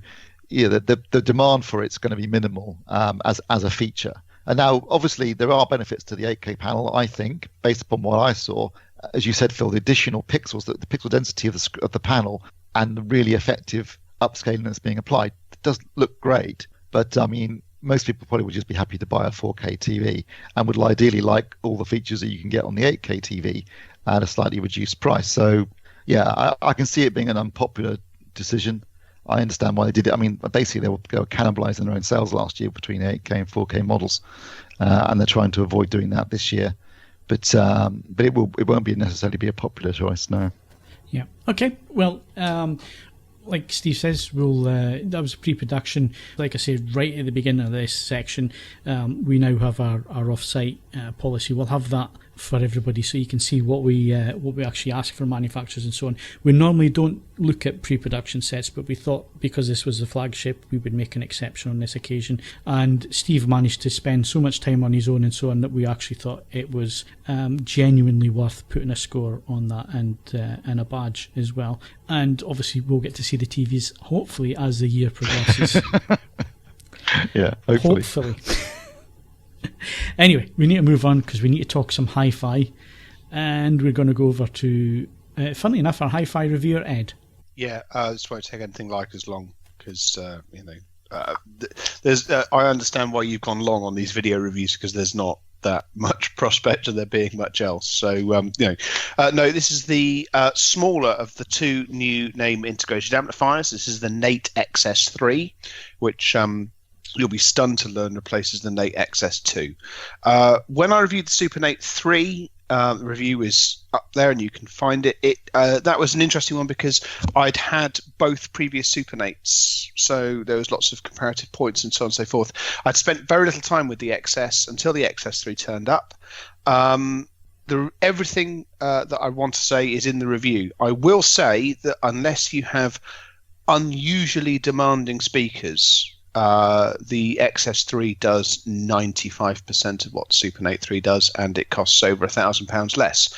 the demand for it's going to be minimal as a feature. And now, obviously, there are benefits to the 8K panel. I think, based upon what I saw, as you said, Phil, the additional pixels, the pixel density of the panel, and the really effective upscaling that's being applied, it does look great. But I mean, most people probably would just be happy to buy a 4K TV and would ideally like all the features that you can get on the 8K TV at a slightly reduced price. So, yeah, I can see it being an unpopular decision. I understand why they did it. I mean, basically, they were cannibalizing their own sales last year between 8K and 4K models, and they're trying to avoid doing that this year. But it won't necessarily be a popular choice, no. Yeah. Okay. Well. Like Steve says, that was pre-production. Like I said, right at the beginning of this section, we now have our off-site policy. We'll have that for everybody, so you can see what we actually ask for manufacturers and so on. We normally don't look at pre-production sets, but we thought because this was the flagship, we would make an exception on this occasion. And Steve managed to spend so much time on his own and so on that we actually thought it was genuinely worth putting a score on that and a badge as well. And obviously, we'll get to see the TVs hopefully as the year progresses. Yeah, hopefully. Anyway, we need to move on because we need to talk some hi-fi, and we're going to go over to, funnily enough, our hi-fi reviewer, Ed. Yeah, this won't take anything like as long because there's. I understand why you've gone long on these video reviews because there's not that much prospect of there being much else. So no, this is the smaller of the two new Naim integrated amplifiers. This is the NAIT XS3, which you'll be stunned to learn replaces the NAIT XS2. When I reviewed the Super NAIT 3, the review is up there and you can find it. That was an interesting one because I'd had both previous Super NAITs, so there was lots of comparative points and so on and so forth. I'd spent very little time with the XS until the XS3 turned up. Everything that I want to say is in the review. I will say that unless you have unusually demanding speakers, the XS3 does 95% of what Super NAIT 3 does, and it costs over £1,000 less.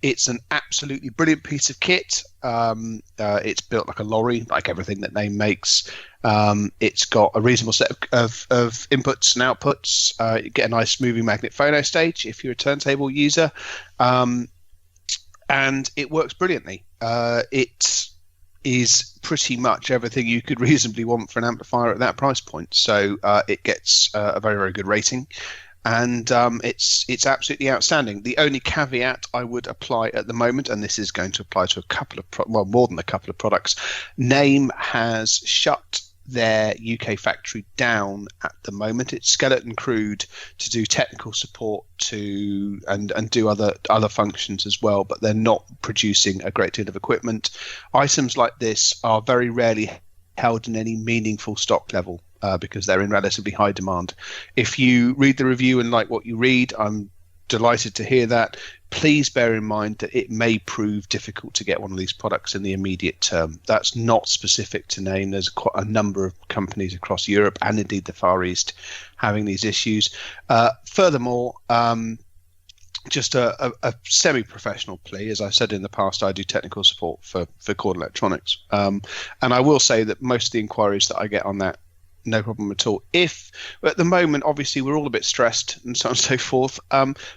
It's an absolutely brilliant piece of kit. It's built like a lorry, like everything that Naim makes. It's got a reasonable set of inputs and outputs. You get a nice moving magnet phono stage if you're a turntable user, and it works brilliantly. It is pretty much everything you could reasonably want for an amplifier at that price point. So it gets a very, very good rating. and it's absolutely outstanding. The only caveat I would apply at the moment, and this is going to apply to a couple of more than a couple of products, Naim has shut their UK factory down at the moment. It's skeleton crewed to do technical support and do other functions as well, but they're not producing a great deal of equipment. Items like this are very rarely held in any meaningful stock level because they're in relatively high demand. If you read the review and like what you read, I'm delighted to hear that. Please bear in mind that it may prove difficult to get one of these products in the immediate term. That's not specific to Naim. There's quite a number of companies across Europe and indeed the Far East having these issues. Furthermore, just a semi-professional plea. As I said in the past, I do technical support for Cord Electronics. And I will say that most of the inquiries that I get on that, no problem at all. If at the moment, obviously, we're all a bit stressed and so on and so forth,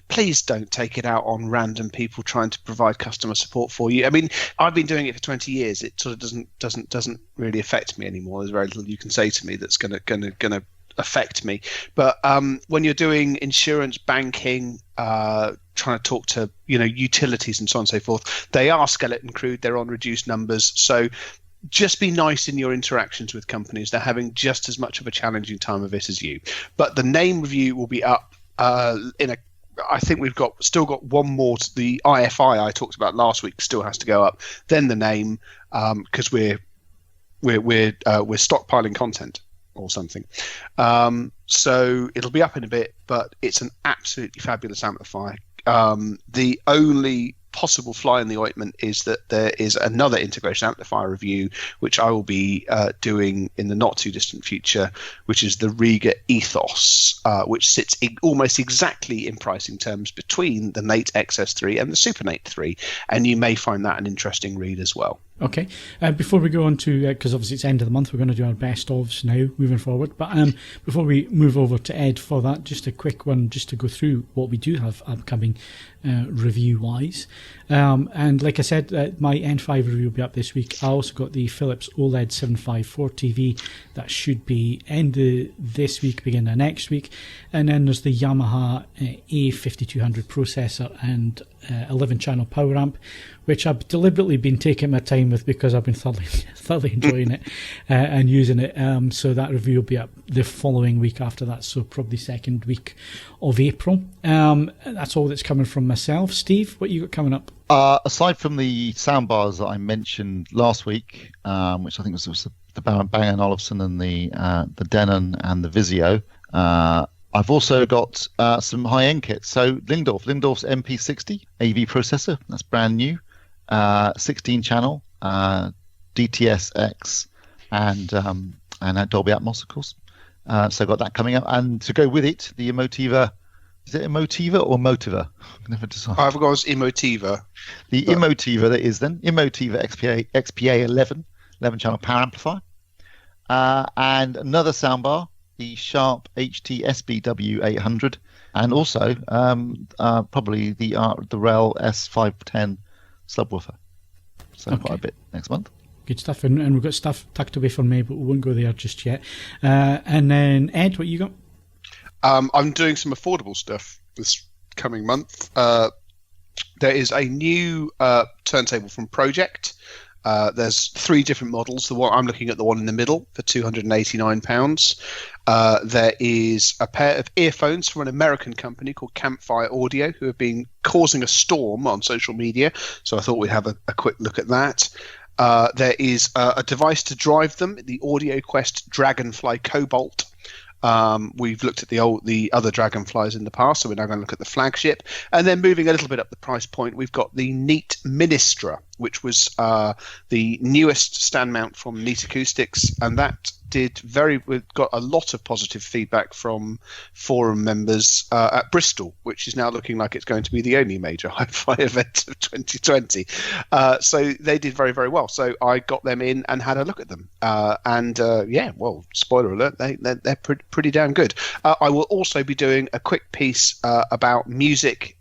please don't take it out on random people trying to provide customer support for you. I mean, I've been doing it for 20 years. It sort of doesn't really affect me anymore. There's very little you can say to me that's going to affect me. But when you're doing insurance, banking, trying to talk to utilities and so on and so forth, they are skeleton crewed. They're on reduced numbers. So just be nice in your interactions with companies. They're having just as much of a challenging time of it as you. But the Naim review will be up I think we've still got one more. The IFI I talked about last week still has to go up. Then the Naim, because we're stockpiling content or something. So it'll be up in a bit, but it's an absolutely fabulous amplifier. The only possible fly in the ointment is that there is another integration amplifier review which I will be doing in the not too distant future, which is the Riga Ethos, which sits almost exactly in pricing terms between the NAIT XS3 and the Super NAIT 3, and you may find that an interesting read as well. Okay. Before we go on to, because obviously it's end of the month, we're going to do our best ofs now moving forward. But before we move over to Ed for that, just a quick one just to go through what we do have upcoming review-wise. And like I said, my N5 review will be up this week. I also got the Philips OLED 754 TV. That should be end of this week, beginning of next week. And then there's the Yamaha A5200 processor and 11-channel power amp, which I've deliberately been taking my time with because I've been thoroughly enjoying it and using it. So that review will be up the following week after that, so probably second week of April. That's all that's coming from myself. Steve, what you got coming up? Aside from the soundbars that I mentioned last week, which I think was the Bang & Olufsen and the Denon and the Vizio, I've also got some high-end kits. So Lingdorf's MP60 AV processor, that's brand new, 16-channel DTS-X, and Dolby Atmos, of course. So got that coming up, and to go with it, the Emotiva. Is it Emotiva or Motiva? I can never decide. I've got Emotiva. The Emotiva that is then Emotiva XPA 11-channel power amplifier, and another soundbar, the Sharp HT SBW 800, and also probably the REL S510 subwoofer. So okay. Quite a bit next month. Good stuff, and we've got stuff tucked away for May, but we won't go there just yet. And then Ed, what you got? I'm doing some affordable stuff this coming month. There is a new turntable from Project. There's 3 different models. I'm looking at the one in the middle for £289. There is a pair of earphones from an American company called Campfire Audio, who have been causing a storm on social media. So I thought we'd have a quick look at that. There is a device to drive them, the Audio Quest Dragonfly Cobalt. We've looked at the other Dragonflies in the past, so we're now going to look at the flagship. And then moving a little bit up the price point, we've got the Neat Ministra, which was the newest stand mount from Neat Acoustics, and that we've got a lot of positive feedback from forum members at Bristol, which is now looking like it's going to be the only major hi-fi event of 2020. So they did very, very well. So I got them in and had a look at them. Spoiler alert, they're pretty damn good. I will also be doing a quick piece about music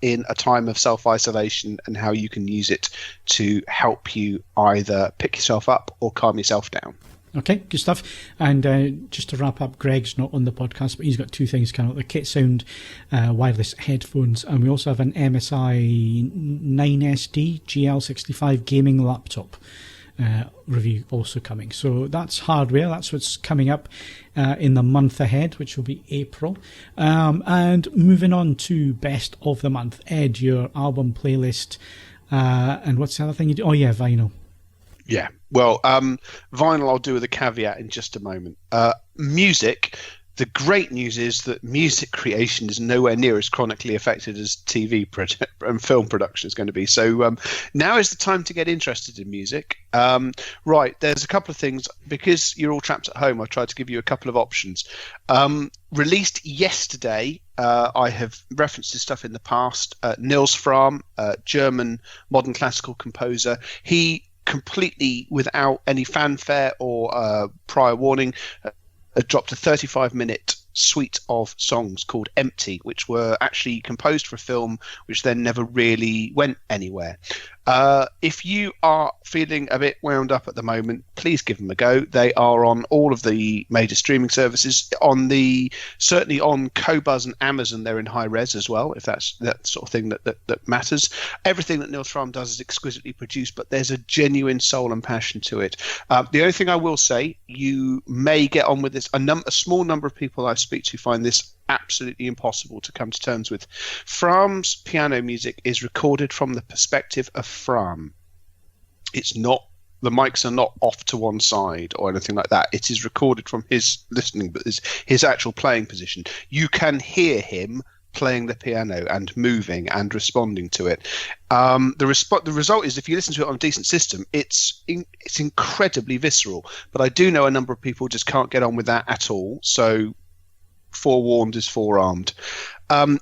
in a time of self-isolation and how you can use it to help you either pick yourself up or calm yourself down. Okay, good stuff. And just to wrap up, Greg's not on the podcast, but he's got two things coming up: the Kit Sound wireless headphones, and we also have an MSI 9SD GL65 gaming laptop review also coming. So that's hardware. That's what's coming up in the month ahead, which will be April. And moving on to best of the month, Ed, your album playlist, and what's the other thing you do? Oh yeah, vinyl. Yeah, well, vinyl I'll do with a caveat in just a moment. Music, the great news is that music creation is nowhere near as chronically affected as TV and film production is going to be. So now is the time to get interested in music. Right, there's a couple of things. Because you're all trapped at home, I've tried to give you a couple of options. Released yesterday, I have referenced this stuff in the past. Nils Frahm, German modern classical composer. He completely without any fanfare or prior warning dropped a 35-minute suite of songs called Empty, which were actually composed for a film which then never really went anywhere. If you are feeling a bit wound up at the moment, please give them a go. They are on all of the major streaming services. Certainly on Qobuz and Amazon, they're in high res as well, if that's that sort of thing that matters. Everything that Nils Frahm does is exquisitely produced, but there's a genuine soul and passion to it. The only thing I will say, you may get on with this. A small number of people I speak to find this absolutely impossible to come to terms with. Frahm's piano music is recorded from the perspective of Frahm. It's not, the mics are not off to one side or anything like that. It is recorded from his listening, but his actual playing position. You can hear him playing the piano and moving and responding to it. The result is, if you listen to it on a decent system, it's incredibly visceral. But I do know a number of people just can't get on with that at all. So forewarned is forearmed.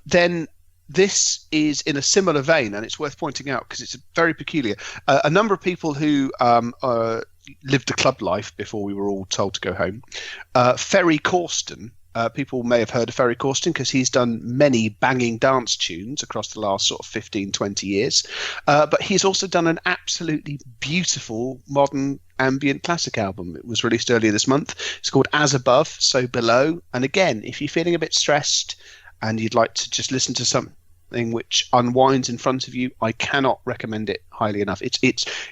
Then this is in a similar vein, and it's worth pointing out because it's very peculiar. A number of people who lived a club life before we were all told to go home. Ferry Corsten. People may have heard of Ferry Corsten because he's done many banging dance tunes across the last sort of 15, 20 years. But he's also done an absolutely beautiful modern ambient classic album. It was released earlier this month. It's called As Above, So Below. And again, if you're feeling a bit stressed and you'd like to just listen to something which unwinds in front of you, I cannot recommend it highly enough.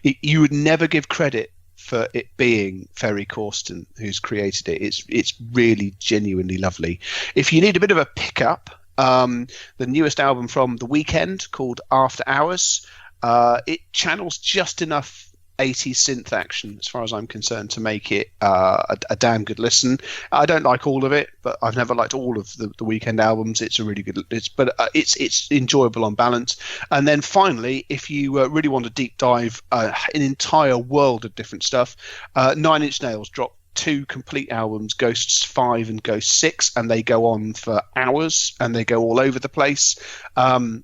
You would never give credit for it being Ferry Corsten who's created it. It's really genuinely lovely. If you need a bit of a pickup, the newest album from The Weeknd called After Hours, it channels just enough 80s synth action, as far as I'm concerned, to make it a damn good listen. I don't like all of it, but I've never liked all of the Weeknd albums. It's a really good, it's enjoyable on balance. And then finally, if you really want to deep dive an entire world of different stuff, 9 Inch Nails dropped 2 complete albums, Ghosts 5 and Ghost 6, and they go on for hours and they go all over the place. Not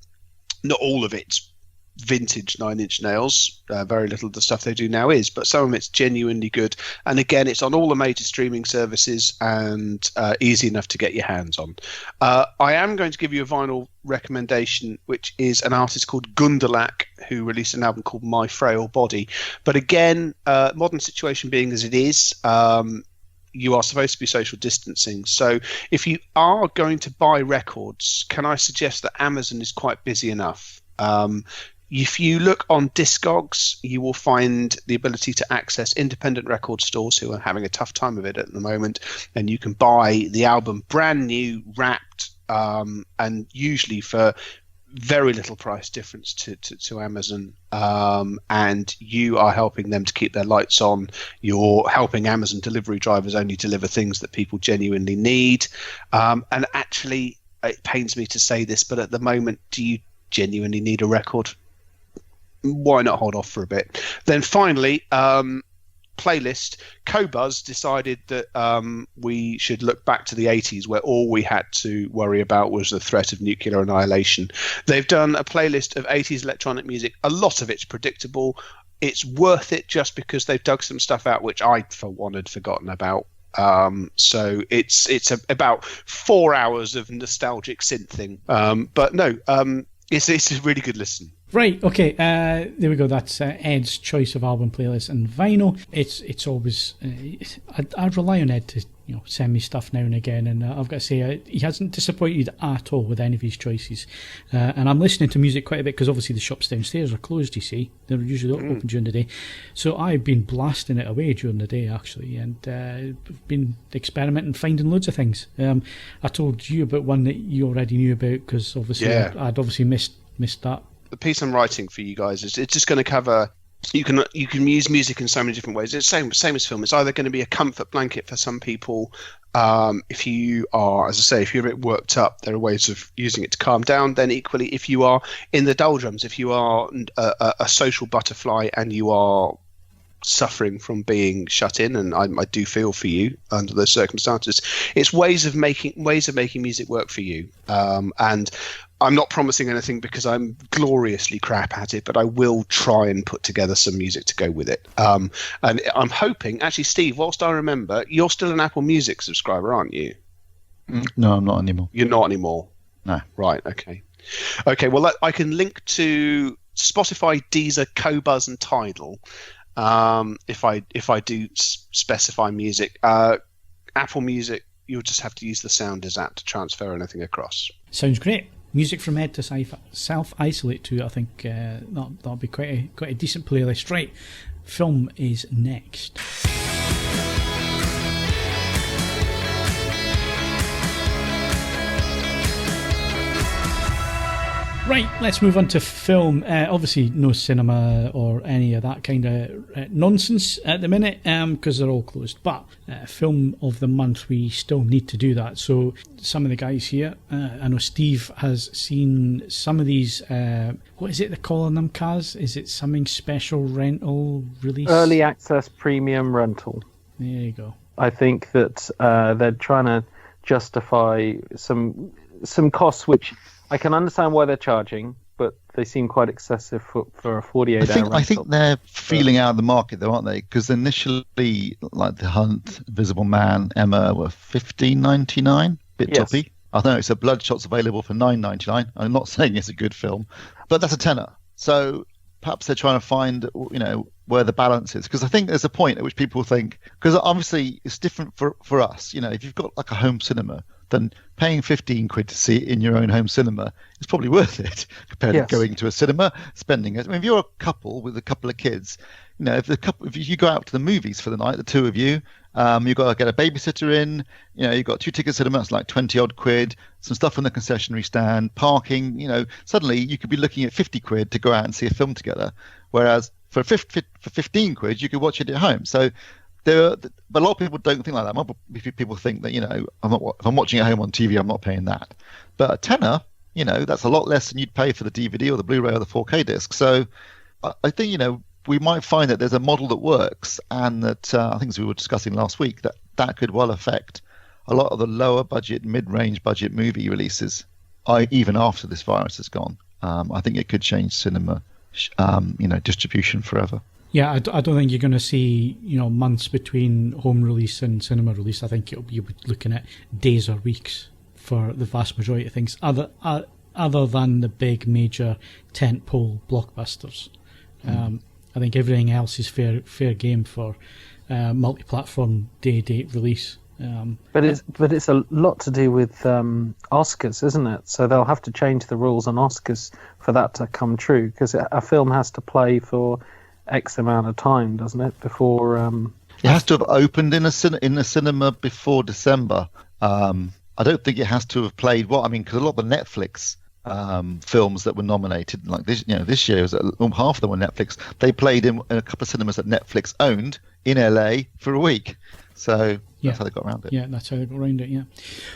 all of it's vintage 9 Inch Nails, very little of the stuff they do now is, but some of it's genuinely good. And again, it's on all the major streaming services and easy enough to get your hands on. I am going to give you a vinyl recommendation, which is an artist called Gundelach, who released an album called My Frail Body. But again, modern situation being as it is, you are supposed to be social distancing. So if you are going to buy records, can I suggest that Amazon is quite busy enough? If you look on Discogs, you will find the ability to access independent record stores who are having a tough time of it at the moment, and you can buy the album brand new, wrapped, and usually for very little price difference to Amazon, and you are helping them to keep their lights on. You're helping Amazon delivery drivers only deliver things that people genuinely need. And actually, it pains me to say this, but at the moment, do you genuinely need a record? Why not hold off for a bit? Then finally, playlist. Qobuz decided that we should look back to the 80s, where all we had to worry about was the threat of nuclear annihilation. They've done a playlist of 80s electronic music. A lot of it's predictable. It's worth it just because they've dug some stuff out which I, for one, had forgotten about. So it's about 4 hours of nostalgic synthing. But no, it's a really good listen. Right, okay, there we go. That's Ed's choice of album playlist and vinyl. It's always I rely on Ed to send me stuff now and again, and I've got to say he hasn't disappointed at all with any of his choices. And I'm listening to music quite a bit because obviously the shops downstairs are closed. You see, they're usually open during the day, so I've been blasting it away during the day actually, and been experimenting, finding loads of things. I told you about one that you already knew about because obviously I'd obviously missed that. The piece I'm writing for you guys it's just going to cover. You can use music in so many different ways. It's same as film. It's either going to be a comfort blanket for some people. If you are, as I say, if you're a bit worked up, there are ways of using it to calm down. Then equally, if you are in the doldrums, if you are a social butterfly and you are suffering from being shut in, and I do feel for you under those circumstances, it's ways of making music work for you. And I'm not promising anything because I'm gloriously crap at it, but I will try and put together some music to go with it. And I'm hoping, actually, Steve, whilst I remember, you're still an Apple Music subscriber, aren't you? No, I'm not anymore. You're not anymore? No. Right, okay. Okay, well, I can link to Spotify, Deezer, Qobuz, and Tidal if I do specify music. Apple Music, you'll just have to use the Sounders app to transfer anything across. Sounds great. Music from Ed to self-isolate to. I think that'll be quite a decent playlist. Right, film is next. Right, let's move on to film. Obviously, no cinema or any of that kind of nonsense at the minute because they're all closed. But film of the month, we still need to do that. So some of the guys here, I know Steve has seen some of these. What is it they're calling them, Kaz? Is it something special rental release? Early access premium rental. There you go. I think that they're trying to justify some costs which I can understand why they're charging, but they seem quite excessive for a 48-hour rental. I think they're feeling out of the market, though, aren't they? Because initially, like The Hunt, Invisible Man, Emma were $15.99, toppy. I know it's a Bloodshot's available for $9.99. I'm not saying it's a good film, but that's a tenner. So perhaps they're trying to find, where the balance is. Because I think there's a point at which people think, because obviously it's different for us. If you've got like a home cinema, then paying 15 quid to see it in your own home cinema is probably worth it compared to going to a cinema, spending it. I mean, if you're a couple with a couple of kids, if you go out to the movies for the night, the two of you, you've got to get a babysitter in, you've got 2 tickets cinema, that's like 20 odd quid, some stuff on the concessionary stand, parking, suddenly you could be looking at 50 quid to go out and see a film together. Whereas for 15 quid, you could watch it at home. So but a lot of people don't think like that. Most people think that, if I'm watching at home on TV, I'm not paying that. But a tenner, that's a lot less than you'd pay for the DVD or the Blu-ray or the 4K disc. So I think, we might find that there's a model that works, and that I think as we were discussing last week, that could well affect a lot of the lower budget, mid-range budget movie releases, even after this virus is gone. I think it could change cinema, distribution forever. Yeah, I don't think you're going to see months between home release and cinema release. I think you'll be looking at days or weeks for the vast majority of things, other than the big major tentpole blockbusters. I think everything else is fair game for multi-platform date release. But it's a lot to do with Oscars, isn't it? So they'll have to change the rules on Oscars for that to come true, because a film has to play for X amount of time, doesn't it? Before it has to have opened in a cinema before December. I don't think it has to have played. Because a lot of the Netflix films that were nominated, like this year, was half of them were Netflix. They played in a couple of cinemas that Netflix owned in LA for a week. So that's how they got around it. Yeah, that's how they got around it. Yeah,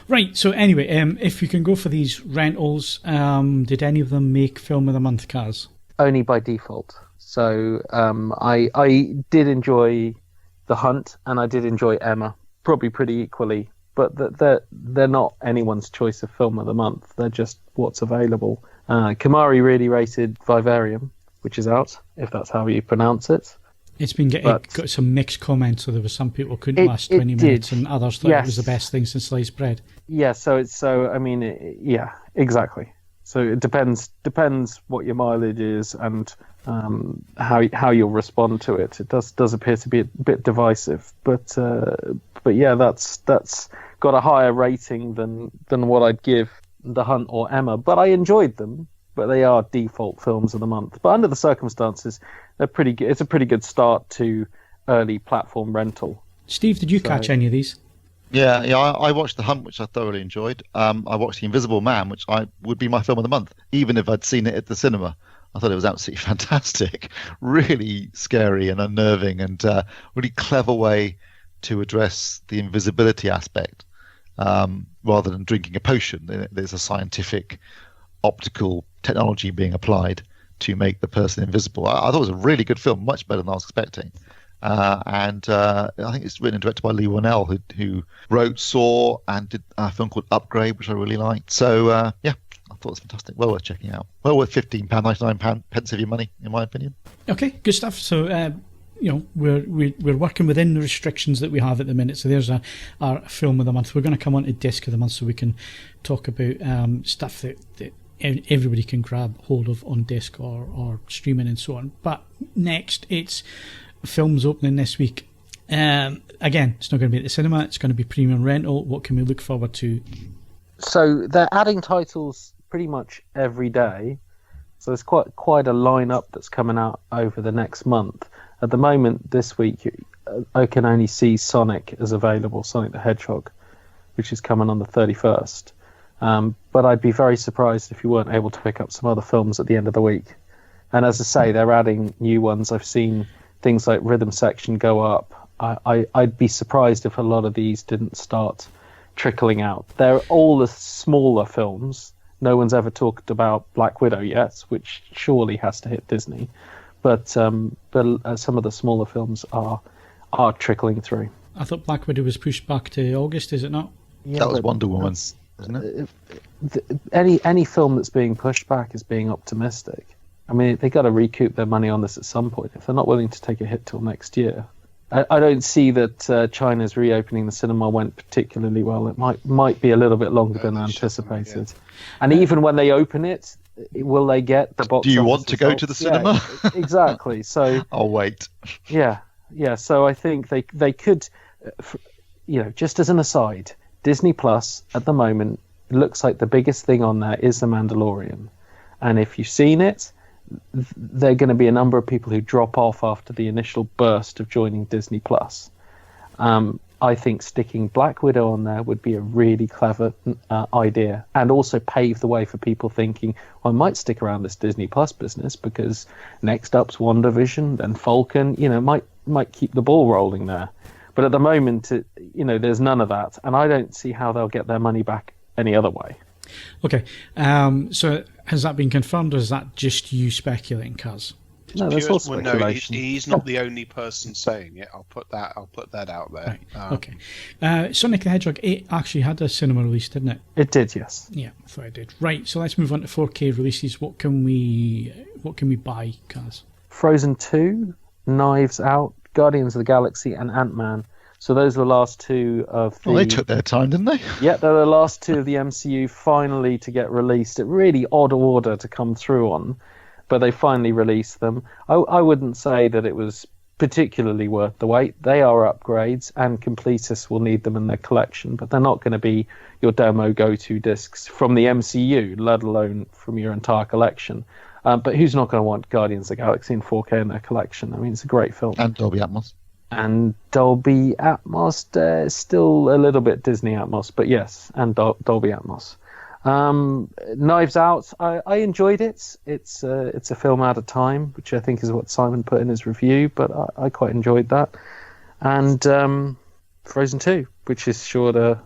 right. So anyway, if you can go for these rentals, did any of them make Film of the Month, Kaz? Only by default. So I did enjoy The Hunt, and I did enjoy Emma, probably pretty equally. But they're not anyone's choice of film of the month. They're just what's available. Kamari really rated Vivarium, which is out, if that's how you pronounce it. It's been got some mixed comments. So there were some people couldn't last 20 minutes, and others thought it was the best thing since sliced bread. Yeah. Yeah, exactly. So it depends what your mileage is and how you'll respond to it. It does appear to be a bit divisive, but yeah, that's got a higher rating than what I'd give The Hunt or Emma. But I enjoyed them. But they are default films of the month. But under the circumstances, they're pretty good. It's a pretty good start to early platform rental. Steve, did you catch any of these? Yeah. I watched The Hunt, which I thoroughly enjoyed. I watched The Invisible Man, which would be my film of the month, even if I'd seen it at the cinema. I thought it was absolutely fantastic, really scary and unnerving, and really clever way to address the invisibility aspect rather than drinking a potion. There's a scientific optical technology being applied to make the person invisible. I thought it was a really good film, much better than I was expecting. And I think it's written and directed by Lee Whannell, who wrote Saw and did a film called Upgrade, which I really liked. So, yeah, I thought it was fantastic. Well worth checking out. Well worth £15, £99 of your money, in my opinion. Okay, good stuff. So, we're working within the restrictions that we have at the minute. So there's our film of the month. We're going to come on to disc of the month so we can talk about stuff that everybody can grab hold of on disc or streaming and so on. But next, it's films opening this week. Again, it's not going to be at the cinema. It's going to be premium rental. What can we look forward to? So they're adding titles pretty much every day. So there's quite a lineup that's coming out over the next month. At the moment, this week, I can only see Sonic as available, Sonic the Hedgehog, which is coming on the 31st. But I'd be very surprised if you weren't able to pick up some other films at the end of the week. And as I say, they're adding new ones. I've seen things like Rhythm Section go up. I'd be surprised if a lot of these didn't start trickling out. They're all the smaller films. No one's ever talked about Black Widow yet, which surely has to hit Disney. But some of the smaller films are trickling through. I thought Black Widow was pushed back to August, is it not? Yeah, that was Wonder Woman, isn't it? Any film that's being pushed back is being optimistic. I mean, they got to recoup their money on this at some point. If they're not willing to take a hit till next year, I don't see that China's reopening the cinema went particularly well. It might be a little bit longer than anticipated. Yeah. And even when they open it, will they get the box? Do you want to go to the cinema? Yeah, exactly. So I'll wait. Yeah. So I think they could, just as an aside, Disney Plus at the moment, it looks like the biggest thing on there is The Mandalorian. And if you've seen it, there are going to be a number of people who drop off after the initial burst of joining Disney Plus. I think sticking Black Widow on there would be a really clever idea, and also pave the way for people thinking, well, I might stick around this Disney Plus business because next up's WandaVision, then Falcon, might keep the ball rolling there. But at the moment, there's none of that, and I don't see how they'll get their money back any other way. Okay, so has that been confirmed, or is that just you speculating, Kaz? No, that's all speculation. No, he's not the only person saying it. I'll put that out there. Right. Okay. Sonic the Hedgehog 8 actually had a cinema release, didn't it? It did, yes. Yeah, I thought it did. Right, so let's move on to 4K releases. What can we buy, Kaz? Frozen 2, Knives Out, Guardians of the Galaxy, and Ant-Man. So those were the last two of the... Well, they took their time, didn't they? Yeah, they're the last two of the MCU finally to get released. A really odd order to come through on, but they finally released them. I wouldn't say that it was particularly worth the wait. They are upgrades, and completists will need them in their collection, but they're not going to be your demo go-to discs from the MCU, let alone from your entire collection. But who's not going to want Guardians of the Galaxy in 4K in their collection? I mean, it's a great film. And Dolby Atmos. And Dolby Atmos, still a little bit Disney Atmos, but yes, and Dolby Atmos. Knives Out, I enjoyed it. It's a film out of time, which I think is what Simon put in his review, but I quite enjoyed that. And Frozen 2, which is sure to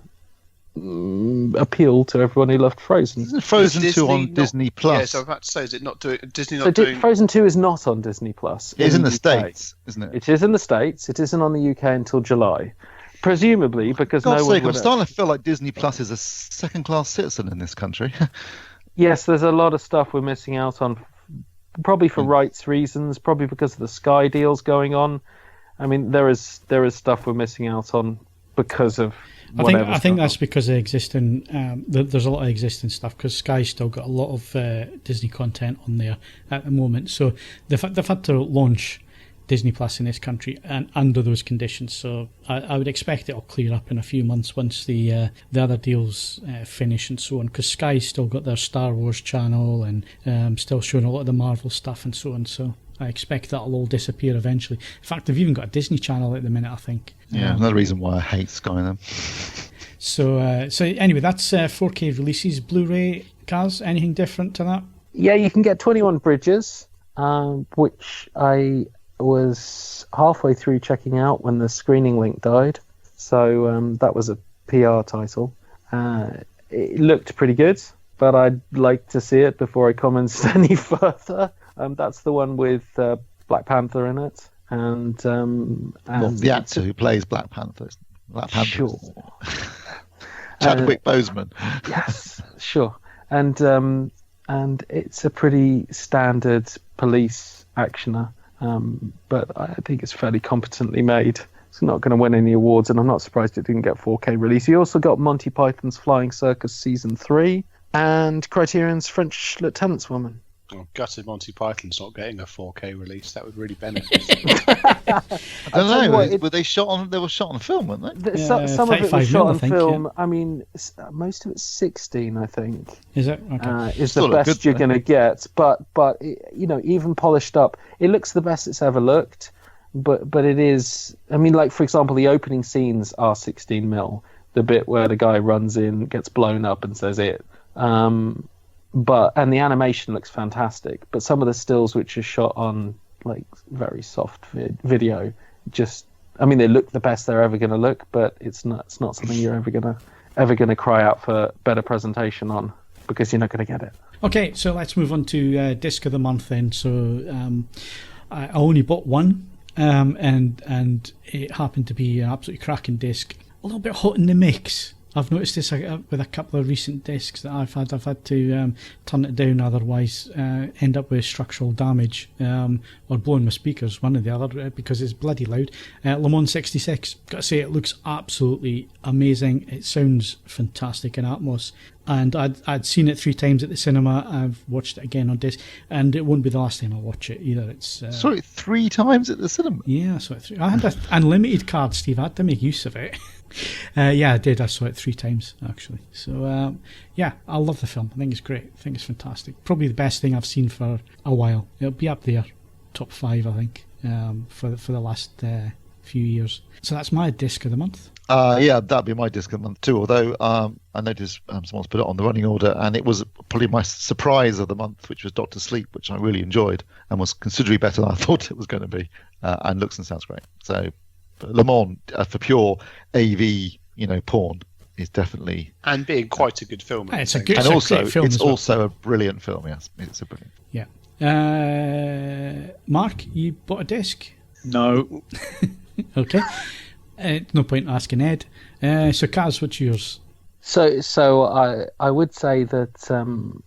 appeal to everyone who loved Frozen. Isn't Frozen 2 on Disney Plus? Yes, I was about to say, is it not doing Disney? Not doing... Frozen 2 is not on Disney Plus. It is in the States, isn't it? It is in the States. It isn't on the UK until July. Presumably, because I'm I'm starting to feel like Disney Plus is a second-class citizen in this country. Yes, there's a lot of stuff we're missing out on, probably for rights reasons, probably because of the Sky deals going on. I mean, there is stuff we're missing out on because of I think that's because of existing. There's a lot of existing stuff because Sky's still got a lot of Disney content on there at the moment. So they've had to launch Disney Plus in this country and under those conditions. So I would expect it'll clear up in a few months once the other deals finish and so on. Because Sky's still got their Star Wars channel and still showing a lot of the Marvel stuff and so on. So I expect that'll all disappear eventually. In fact, they've even got a Disney Channel at the minute, I think. Yeah, another reason why I hate Sky then. So anyway, that's 4K releases. Blu-ray, Kaz, anything different to that? Yeah, you can get 21 Bridges, which I was halfway through checking out when the screening link died. So that was a PR title. It looked pretty good, but I'd like to see it before I comment any further. That's the one with Black Panther in it, and the actor who plays Black Panther. Sure. Chadwick Boseman. Yes, sure. And it's a pretty standard police actioner, but I think it's fairly competently made. It's not going to win any awards, and I'm not surprised it didn't get 4K release. You also got Monty Python's Flying Circus Season 3 and Criterion's French Lieutenant's Woman. Oh, gutted Monty Python's not getting a 4K release. That would really benefit. I don't know. Were they shot on? They were shot on film, weren't they? Some of it was shot on film. Yeah. I mean, most of it's 16, I think. Is it? Okay. Is the best you're going to get, but even polished up, it looks the best it's ever looked. But it is. I mean, like for example, the opening scenes are 16mm. The bit where the guy runs in, gets blown up, and says it. And the animation looks fantastic, but some of the stills which are shot on like very soft video, they look the best they're ever going to look, but it's not something you're ever gonna cry out for better presentation on, because you're not going to get it. Okay, so let's move on to disc of the month then. So I only bought one, and it happened to be an absolutely cracking disc. A little bit hot in the mix. I've noticed this with a couple of recent discs that I've had to turn it down, otherwise end up with structural damage or blowing my speakers, one or the other, because it's bloody loud. Le Mans 66, got to say, it looks absolutely amazing. It sounds fantastic in Atmos, and I'd seen it 3 times at the cinema. I've watched it again on disc, and it won't be the last time I'll watch it either. It's saw it 3 times at the cinema. Yeah, I saw it 3. I had an unlimited card, Steve. I had to make use of it. Yeah, I did. I saw it 3 times, actually. So, yeah, I love the film. I think it's great. I think it's fantastic. Probably the best thing I've seen for a while. It'll be up there, top 5, I think, for the last few years. So that's my disc of the month. Yeah, that'd be my disc of the month too. Although I noticed someone's put it on the running order, and it was probably my surprise of the month, which was Dr. Sleep, which I really enjoyed and was considerably better than I thought it was going to be, and looks and sounds great. So Le Mans for pure AV, porn is definitely, and being quite a good film. It's a good, and also film. It's also a brilliant film. Yes, it's a brilliant. Yeah. Mark, you bought a disc? No. Okay. No point asking Ed. So Kaz, what's yours? So I would say that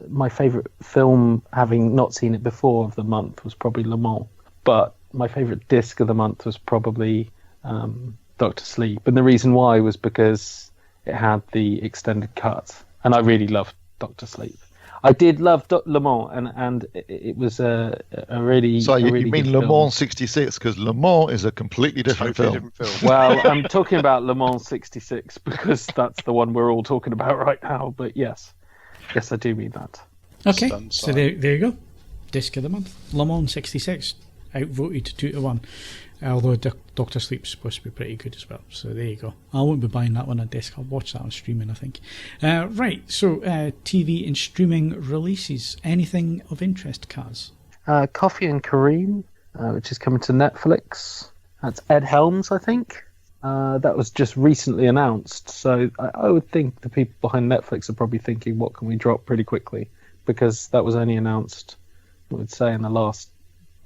my favourite film, having not seen it before, of the month was probably Le Mans, but my favourite disc of the month was probably Dr. Sleep, and the reason why was because it had the extended cut, and I really loved Dr. Sleep. I did love Le Mans, and it was a really. So you really mean Le Mans 66? Because Le Mans is a completely different film. Well, I'm talking about Le Mans 66 because that's the one we're all talking about right now. But yes, I do mean that. Okay, so there you go. Disc of the month, Le Mans 66, outvoted 2-1. Although Dr. Sleep's supposed to be pretty good as well. So there you go. I won't be buying that one on disc. I'll watch that on streaming, I think. Right, so TV and streaming releases. Anything of interest, Kaz? Coffee and Kareem, which is coming to Netflix. That's Ed Helms, I think. That was just recently announced. So I would think the people behind Netflix are probably thinking, what can we drop pretty quickly? Because that was only announced, I would say, in the last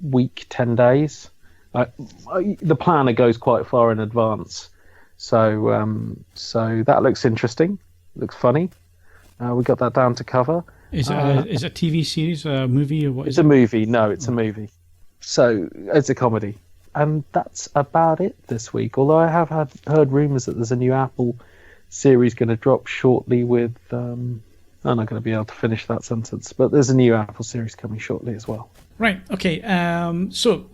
week, 10 days. The planner goes quite far in advance, so that looks interesting. Looks funny. We got that down to cover. Is it a TV series, a movie, or what? It's a movie. No, it's a movie. So it's a comedy, and that's about it this week. Although I have heard rumours that there's a new Apple series going to drop shortly with... I'm not going to be able to finish that sentence, but there's a new Apple series coming shortly as well. Right, okay. So,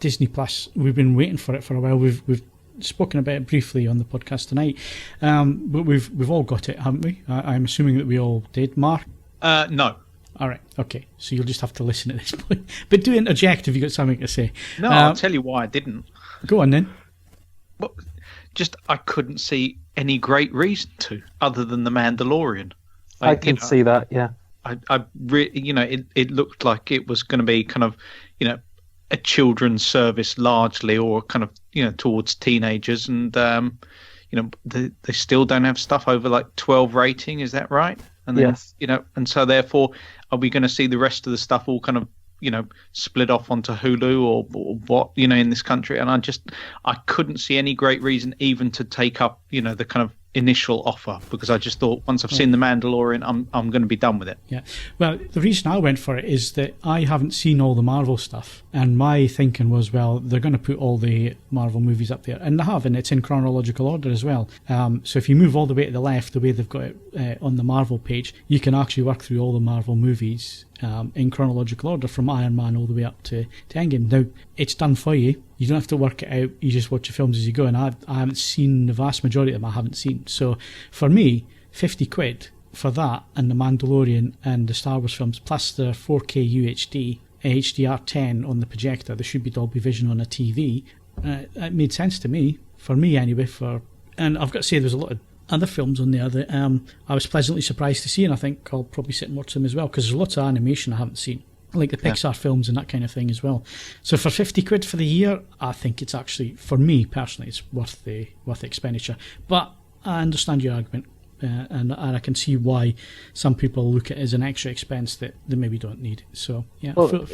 Disney Plus, we've been waiting for it for a while. We've spoken about it briefly on the podcast tonight, but we've all got it, haven't we? I'm assuming that we all did. Mark? No. All right, okay. So you'll just have to listen at this point. But do interject if you've got something to say. No, I'll tell you why I didn't. Go on then. Well, just I couldn't see any great reason to, other than The Mandalorian. I can see that, yeah. It looked like it was going to be kind of, a children's service largely, or kind of, towards teenagers, and they still don't have stuff over like 12 rating. Is that right? And then, yes. And so therefore, are we going to see the rest of the stuff all kind of, split off onto Hulu or what, in this country? And I couldn't see any great reason even to take up, the kind of initial offer, because I just thought once I've seen The Mandalorian, I'm going to be done with it. Yeah. Well, the reason I went for it is that I haven't seen all the Marvel stuff, and my thinking was, well, they're going to put all the Marvel movies up there, and they have, and it's in chronological order as well. So if you move all the way to the left, the way they've got it on the Marvel page, you can actually work through all the Marvel movies in chronological order from Iron Man all the way up to Endgame. Now, it's done for you. You don't have to work it out. You just watch the films as you go, and I haven't seen the vast majority of them. I haven't seen. So for me, 50 quid for that and The Mandalorian and the Star Wars films, plus the 4K UHD, HDR10 on the projector, there should be Dolby Vision on a TV. It made sense to me, for me anyway. And I've got to say, there's a lot of other films on there that I was pleasantly surprised to see, and I think I'll probably sit and watch them as well, because there's lots of animation I haven't seen, like the Pixar films and that kind of thing as well. So for 50 quid for the year, I think it's actually, for me personally, it's worth the expenditure. But I understand your argument, and I can see why some people look at it as an extra expense that they maybe don't need. So yeah. Well,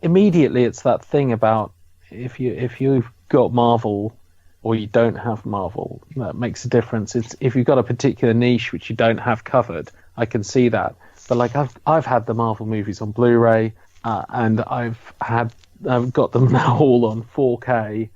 immediately it's that thing about if you've got Marvel or you don't have Marvel, that makes a difference. It's if you've got a particular niche which you don't have covered, I can see that. But like I've had the Marvel movies on Blu-ray, and I've got them now all on 4K.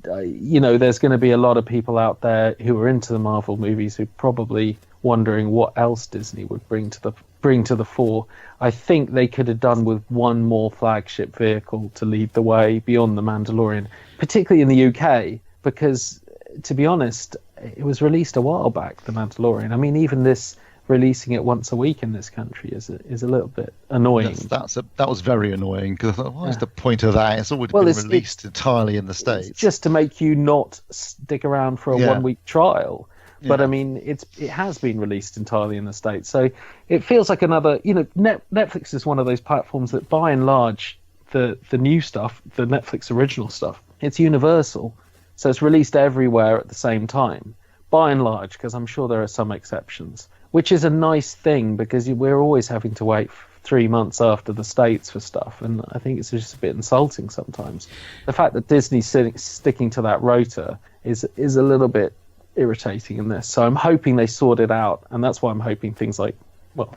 There's going to be a lot of people out there who are into the Marvel movies who are probably wondering what else Disney would bring to the fore. I think they could have done with one more flagship vehicle to lead the way beyond The Mandalorian, particularly in the UK, because to be honest, it was released a while back, The Mandalorian. I mean, even this releasing it once a week in this country is a little bit annoying. That was very annoying, because I thought, what is the point of that? It's already been released entirely in the States. It's just to make you not stick around for a 1 week trial. But I mean, it has been released entirely in the States, so it feels like another. Netflix is one of those platforms that, by and large, the new stuff, the Netflix original stuff, it's universal, so it's released everywhere at the same time, by and large, because I'm sure there are some exceptions, which is a nice thing, because we're always having to wait 3 months after the States for stuff, and I think it's just a bit insulting sometimes. The fact that Disney's sticking to that rota is a little bit irritating in this, so I'm hoping they sort it out, and that's why I'm hoping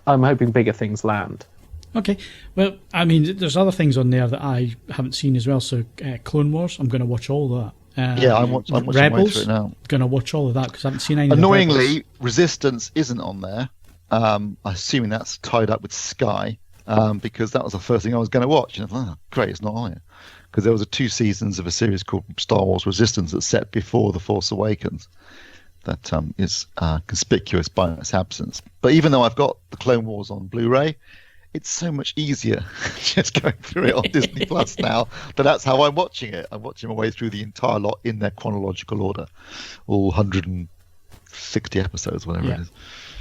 I'm hoping bigger things land. Okay, well, I mean, there's other things on there that I haven't seen as well. So Clone Wars, I'm going to watch all that. I'm watching Rebels, through it now. Going to watch all of that because I haven't seen any. Annoyingly, Resistance isn't on there. I'm assuming that's tied up with Sky, because that was the first thing I was going to watch. And I thought, great, it's not on it, because there was 2 seasons of a series called Star Wars Resistance that's set before The Force Awakens. That is conspicuous by its absence. But even though I've got the Clone Wars on Blu-ray, it's so much easier just going through it on Disney Plus now. But that's how I'm watching it. I'm watching my way through the entire lot in their chronological order, all 160 episodes, whatever it is.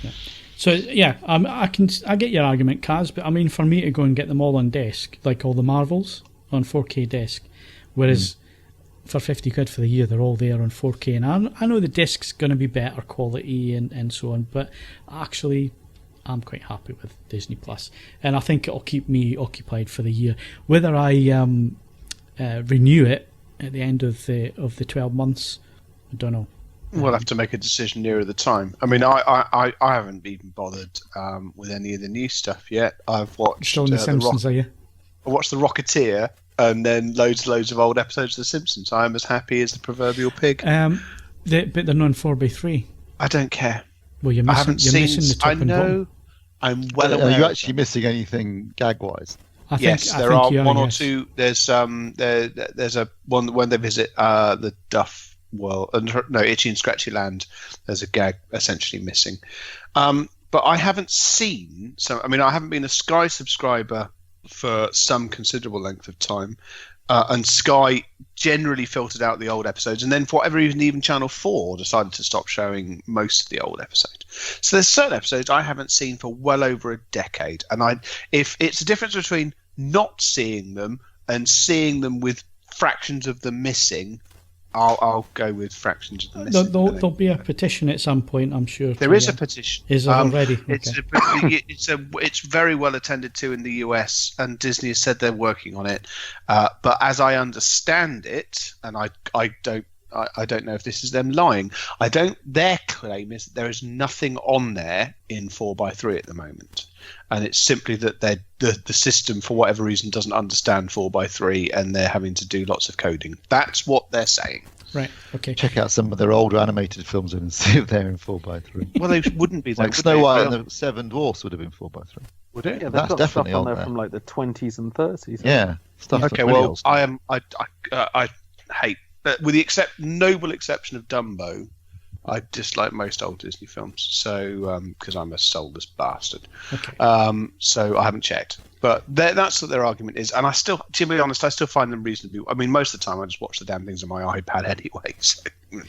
Yeah. So yeah, I get your argument, Kaz. But I mean, for me to go and get them all on disc, like all the Marvels on 4K disc, whereas for 50 quid for the year, they're all there on 4K. And I know the disc's going to be better quality and so on, but actually, I'm quite happy with Disney Plus, and I think it'll keep me occupied for the year. Whether I renew it at the end of the 12 months, I don't know. We'll have to make a decision nearer the time. I mean, I haven't even bothered with any of the new stuff yet. I've watched still in the Simpsons, are you? I watched The Rocketeer and then loads of old episodes of The Simpsons. I am as happy as the proverbial pig. But they're non 4x3. I don't care. Well, you're missing the top and bottom. I'm well aware. Are you actually missing anything gag-wise? Yes, there are one or two. There's there's a one when they visit the Duff World, no, Itchy and Scratchy Land. There's a gag essentially missing, but I haven't seen. So I mean, I haven't been a Sky subscriber for some considerable length of time, and Sky generally filtered out the old episodes, and then for whatever reason, even Channel 4 decided to stop showing most of the old episodes. So there's certain episodes I haven't seen for well over a decade, and if it's a difference between not seeing them and seeing them with fractions of them missing, I'll go with fractions of them missing. There'll be a petition at some point, I'm sure. There is a petition. Is there already? Okay. It's very well attended to in the US, and Disney has said they're working on it. But as I understand it, and I don't know if this is them lying. Their claim is that there is nothing on there in 4x3 at the moment, and it's simply that the system for whatever reason doesn't understand 4x3, and they're having to do lots of coding. That's what they're saying. Right. Okay. Check out some of their older animated films and see if they're in 4x3. Well, they wouldn't be. Though, like Snow White and the Seven Dwarfs would have been 4x3. Would it? Yeah, that's got definitely stuff on on there from like the 20s and 30s. Yeah. Stuff. Okay. Well, I hate. With the noble exception of Dumbo, I dislike most old Disney films. So, because I'm a soulless bastard. Okay. So I haven't checked, but that's what their argument is. And to be honest, I still find them reasonably. I mean, most of the time I just watch the damn things on my iPad anyway. So,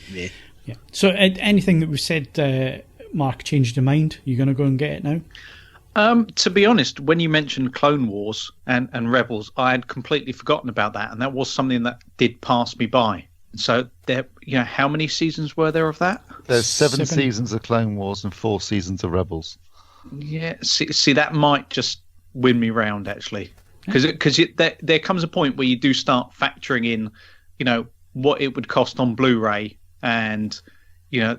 yeah. Yeah. So, anything that we said, Mark, changed your mind? You going to go and get it now? To be honest, when you mentioned Clone Wars and Rebels, I had completely forgotten about that, and that was something that did pass me by. So there, how many seasons were there of that? There's seven seasons of Clone Wars and 4 seasons of Rebels. Yeah, see that might just win me round actually, because there comes a point where you do start factoring in, what it would cost on Blu-ray and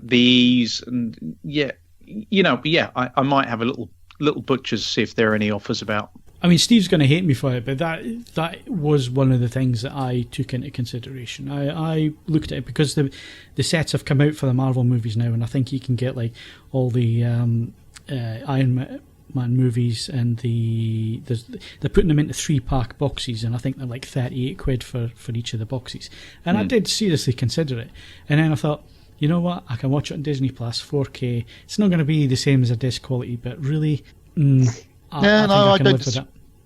these and I might have a little butchers to see if there are any offers about. I mean, Steve's going to hate me for it, but that was one of the things that I took into consideration. I looked at it because the sets have come out for the Marvel movies now, and I think you can get like all the Iron Man movies, and they're putting them into 3-pack boxes, and I think they're like 38 quid for each of the boxes. And I did seriously consider it, and then I thought, you know what, I can watch it on Disney Plus 4K. It's not going to be the same as a disc quality, but really, I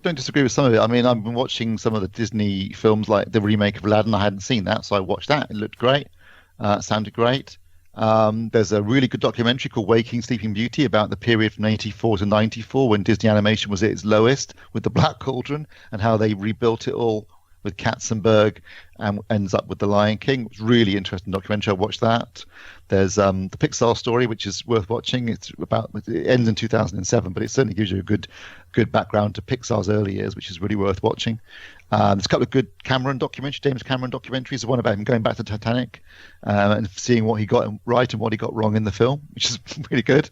don't disagree with some of it. I mean, I've been watching some of the Disney films, like the remake of Aladdin. I hadn't seen that, so I watched that. It looked great. Sounded great. There's a really good documentary called Waking Sleeping Beauty about the period from 84 to 94 when Disney animation was at its lowest with the Black Cauldron, and how they rebuilt it all with Katzenberg and ends up with The Lion King. It's a really interesting documentary. I watched that. There's the Pixar story, which is worth watching. It ends in 2007, but it certainly gives you a good background to Pixar's early years, which is really worth watching. There's a couple of good James Cameron documentaries. The one about him going back to Titanic and seeing what he got right and what he got wrong in the film, which is really good.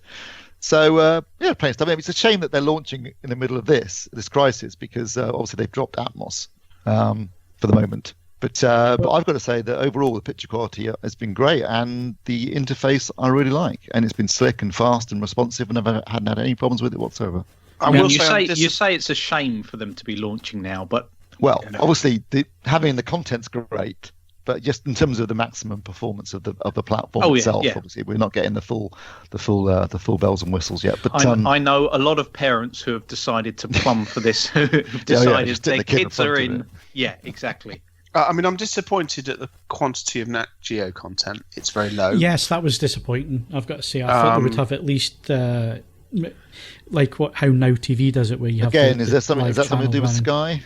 So, plenty of stuff. I mean, it's a shame that they're launching in the middle of this crisis, because obviously they've dropped Atmos for the moment. But I've got to say that overall the picture quality has been great, and the interface I really like, and it's been slick and fast and responsive, and I hadn't had any problems with it whatsoever. You say it's a shame for them to be launching now, but obviously having the content's great, but just in terms of the maximum performance of the platform itself, obviously we're not getting the full bells and whistles yet. But I know a lot of parents who have decided to plumb for this, who've decided their kids are in. Yeah, exactly. I mean, I'm disappointed at the quantity of Nat Geo content. It's very low. Yes, that was disappointing. I've got to say, I thought they would have at least like how Now TV does it, where you have. Again, is that something to do with Sky?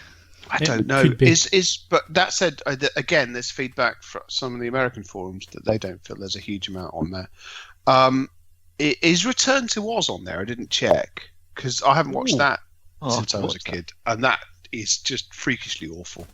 I don't know. But that said, again, there's feedback from some of the American forums that they don't feel there's a huge amount on there. Is Return to Oz on there? I didn't check because I haven't watched that since I was a kid, and that is just freakishly awful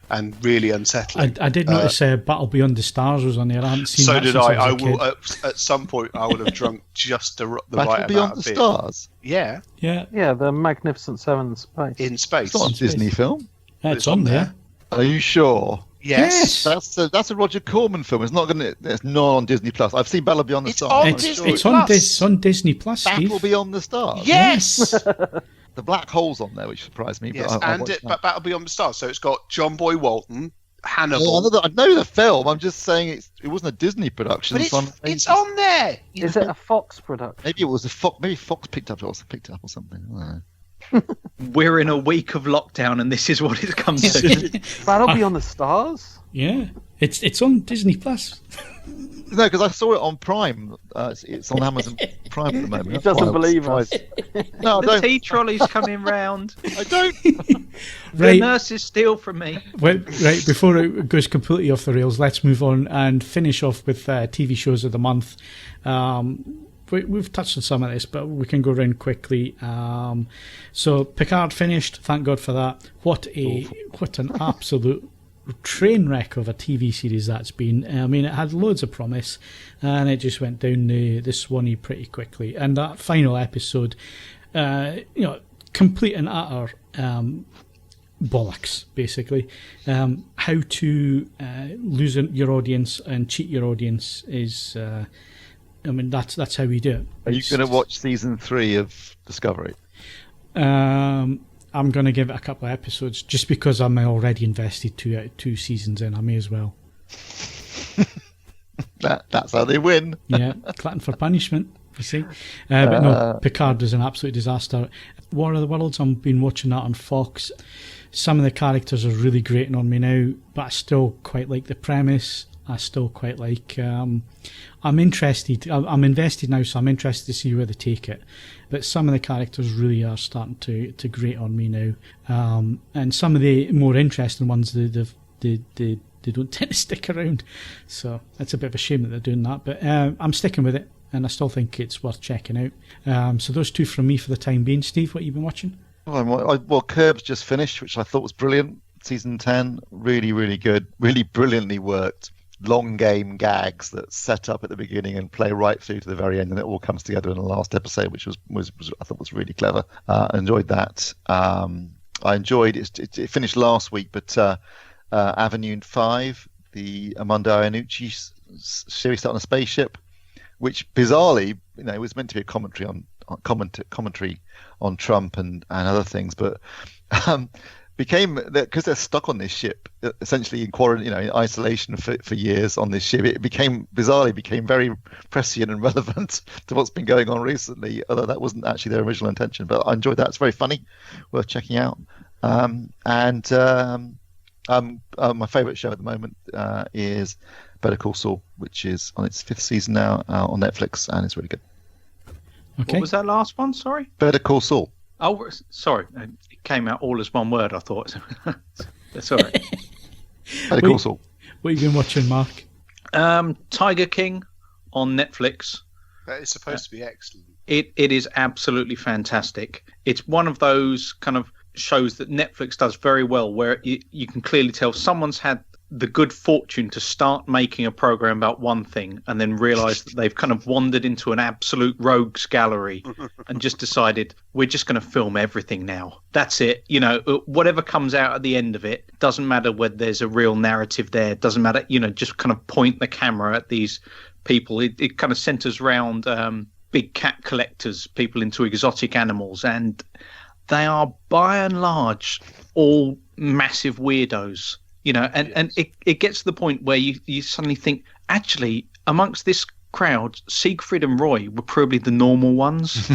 and really unsettling. I did notice Battle Beyond the Stars was on there. I haven't seen that. So did I. I will at some point. I would have drunk just the right amount of beer. Battle Beyond the Stars. Yeah. The Magnificent Seven in space. It's not a Disney film. It's on there. Are you sure? Yes. That's a Roger Corman film. It's not on Disney Plus. I've seen Battle Beyond the Stars. It's on Disney Plus, Steve. Battle Beyond the Stars. Yes. The black hole's on there, which surprised me. Yes, but Battle Beyond the Stars. So it's got John Boy Walton, Hannibal. Oh, I know the film. I'm just saying it wasn't a Disney production. But it's on there. Is it a Fox production? Maybe it was a Fox. Maybe Fox picked it up or something. I don't know. We're in a week of lockdown, and this is what it's come to. Battle Beyond the Stars. Yeah, it's on Disney Plus. No, because I saw it on Prime. It's on Amazon Prime at the moment. He doesn't believe us. No, the tea trolley's coming round. I don't. Right. The nurses steal from me. Well, right, before it goes completely off the rails, let's move on and finish off with TV shows of the month. We've touched on some of this, but we can go around quickly. So Picard finished. Thank God for that. What an absolute train wreck of a TV series that's been. I mean, it had loads of promise, and it just went down the swanee pretty quickly. And that final episode, complete and utter bollocks, basically. How to lose your audience and cheat your audience is. I mean, that's how we do it. Are you going to watch season 3 of Discovery? I'm going to give it a couple of episodes just because I'm already invested two seasons in. I may as well. That's how they win. Yeah, glutton for punishment, you see. But no, Picard is an absolute disaster. War of the Worlds, I've been watching that on Fox. Some of the characters are really grating on me now, but I still quite like the premise. I still quite like. I'm interested. I'm invested now, so I'm interested to see where they take it. But some of the characters really are starting to grate on me now, and some of the more interesting ones, they don't tend to stick around. So it's a bit of a shame that they're doing that. But I'm sticking with it, and I still think it's worth checking out. So those two from me for the time being. Steve, what have you been watching? Well, Curb's just finished, which I thought was brilliant. Season 10, really, really good, really brilliantly worked. Long game gags that set up at the beginning and play right through to the very end, and it all comes together in the last episode, which was I thought was really clever. I enjoyed that. I enjoyed it. It finished last week, but Avenue 5, the Armando Iannucci series set on a spaceship, which bizarrely, was meant to be a commentary on Trump and other things, but became, because they're stuck on this ship, essentially in quarantine, in isolation for years on this ship. It bizarrely became very prescient and relevant to what's been going on recently, although that wasn't actually their original intention. But I enjoyed that. It's very funny, worth checking out. My favourite show at the moment is Better Call Saul, which is on its 5th season now on Netflix, and it's really good. Okay. What was that last one? Sorry. Better Call Saul. Oh, sorry. It came out all as one word, I thought. That's all right. Better Call Saul. What have you been watching, Mark? Tiger King on Netflix. That is supposed to be excellent. It is absolutely fantastic. It's one of those kind of shows that Netflix does very well, where you can clearly tell someone's had the good fortune to start making a program about one thing and then realize that they've kind of wandered into an absolute rogues gallery and just decided we're just going to film everything now. That's it. Whatever comes out at the end of it, doesn't matter whether there's a real narrative there, doesn't matter, just kind of point the camera at these people. It kind of centers around big cat collectors, people into exotic animals, and they are by and large all massive weirdos. And it gets to the point where you suddenly think, actually, amongst this crowd, Siegfried and Roy were probably the normal ones,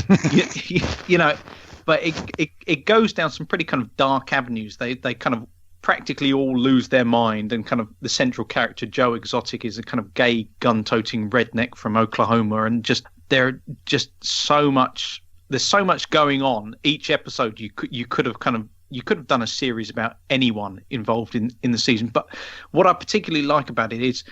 but it goes down some pretty kind of dark avenues. They kind of practically all lose their mind, and kind of the central character, Joe Exotic, is a kind of gay gun-toting redneck from Oklahoma, and there's so much going on. Each episode you could have done a series about anyone involved in the season. But what I particularly like about it is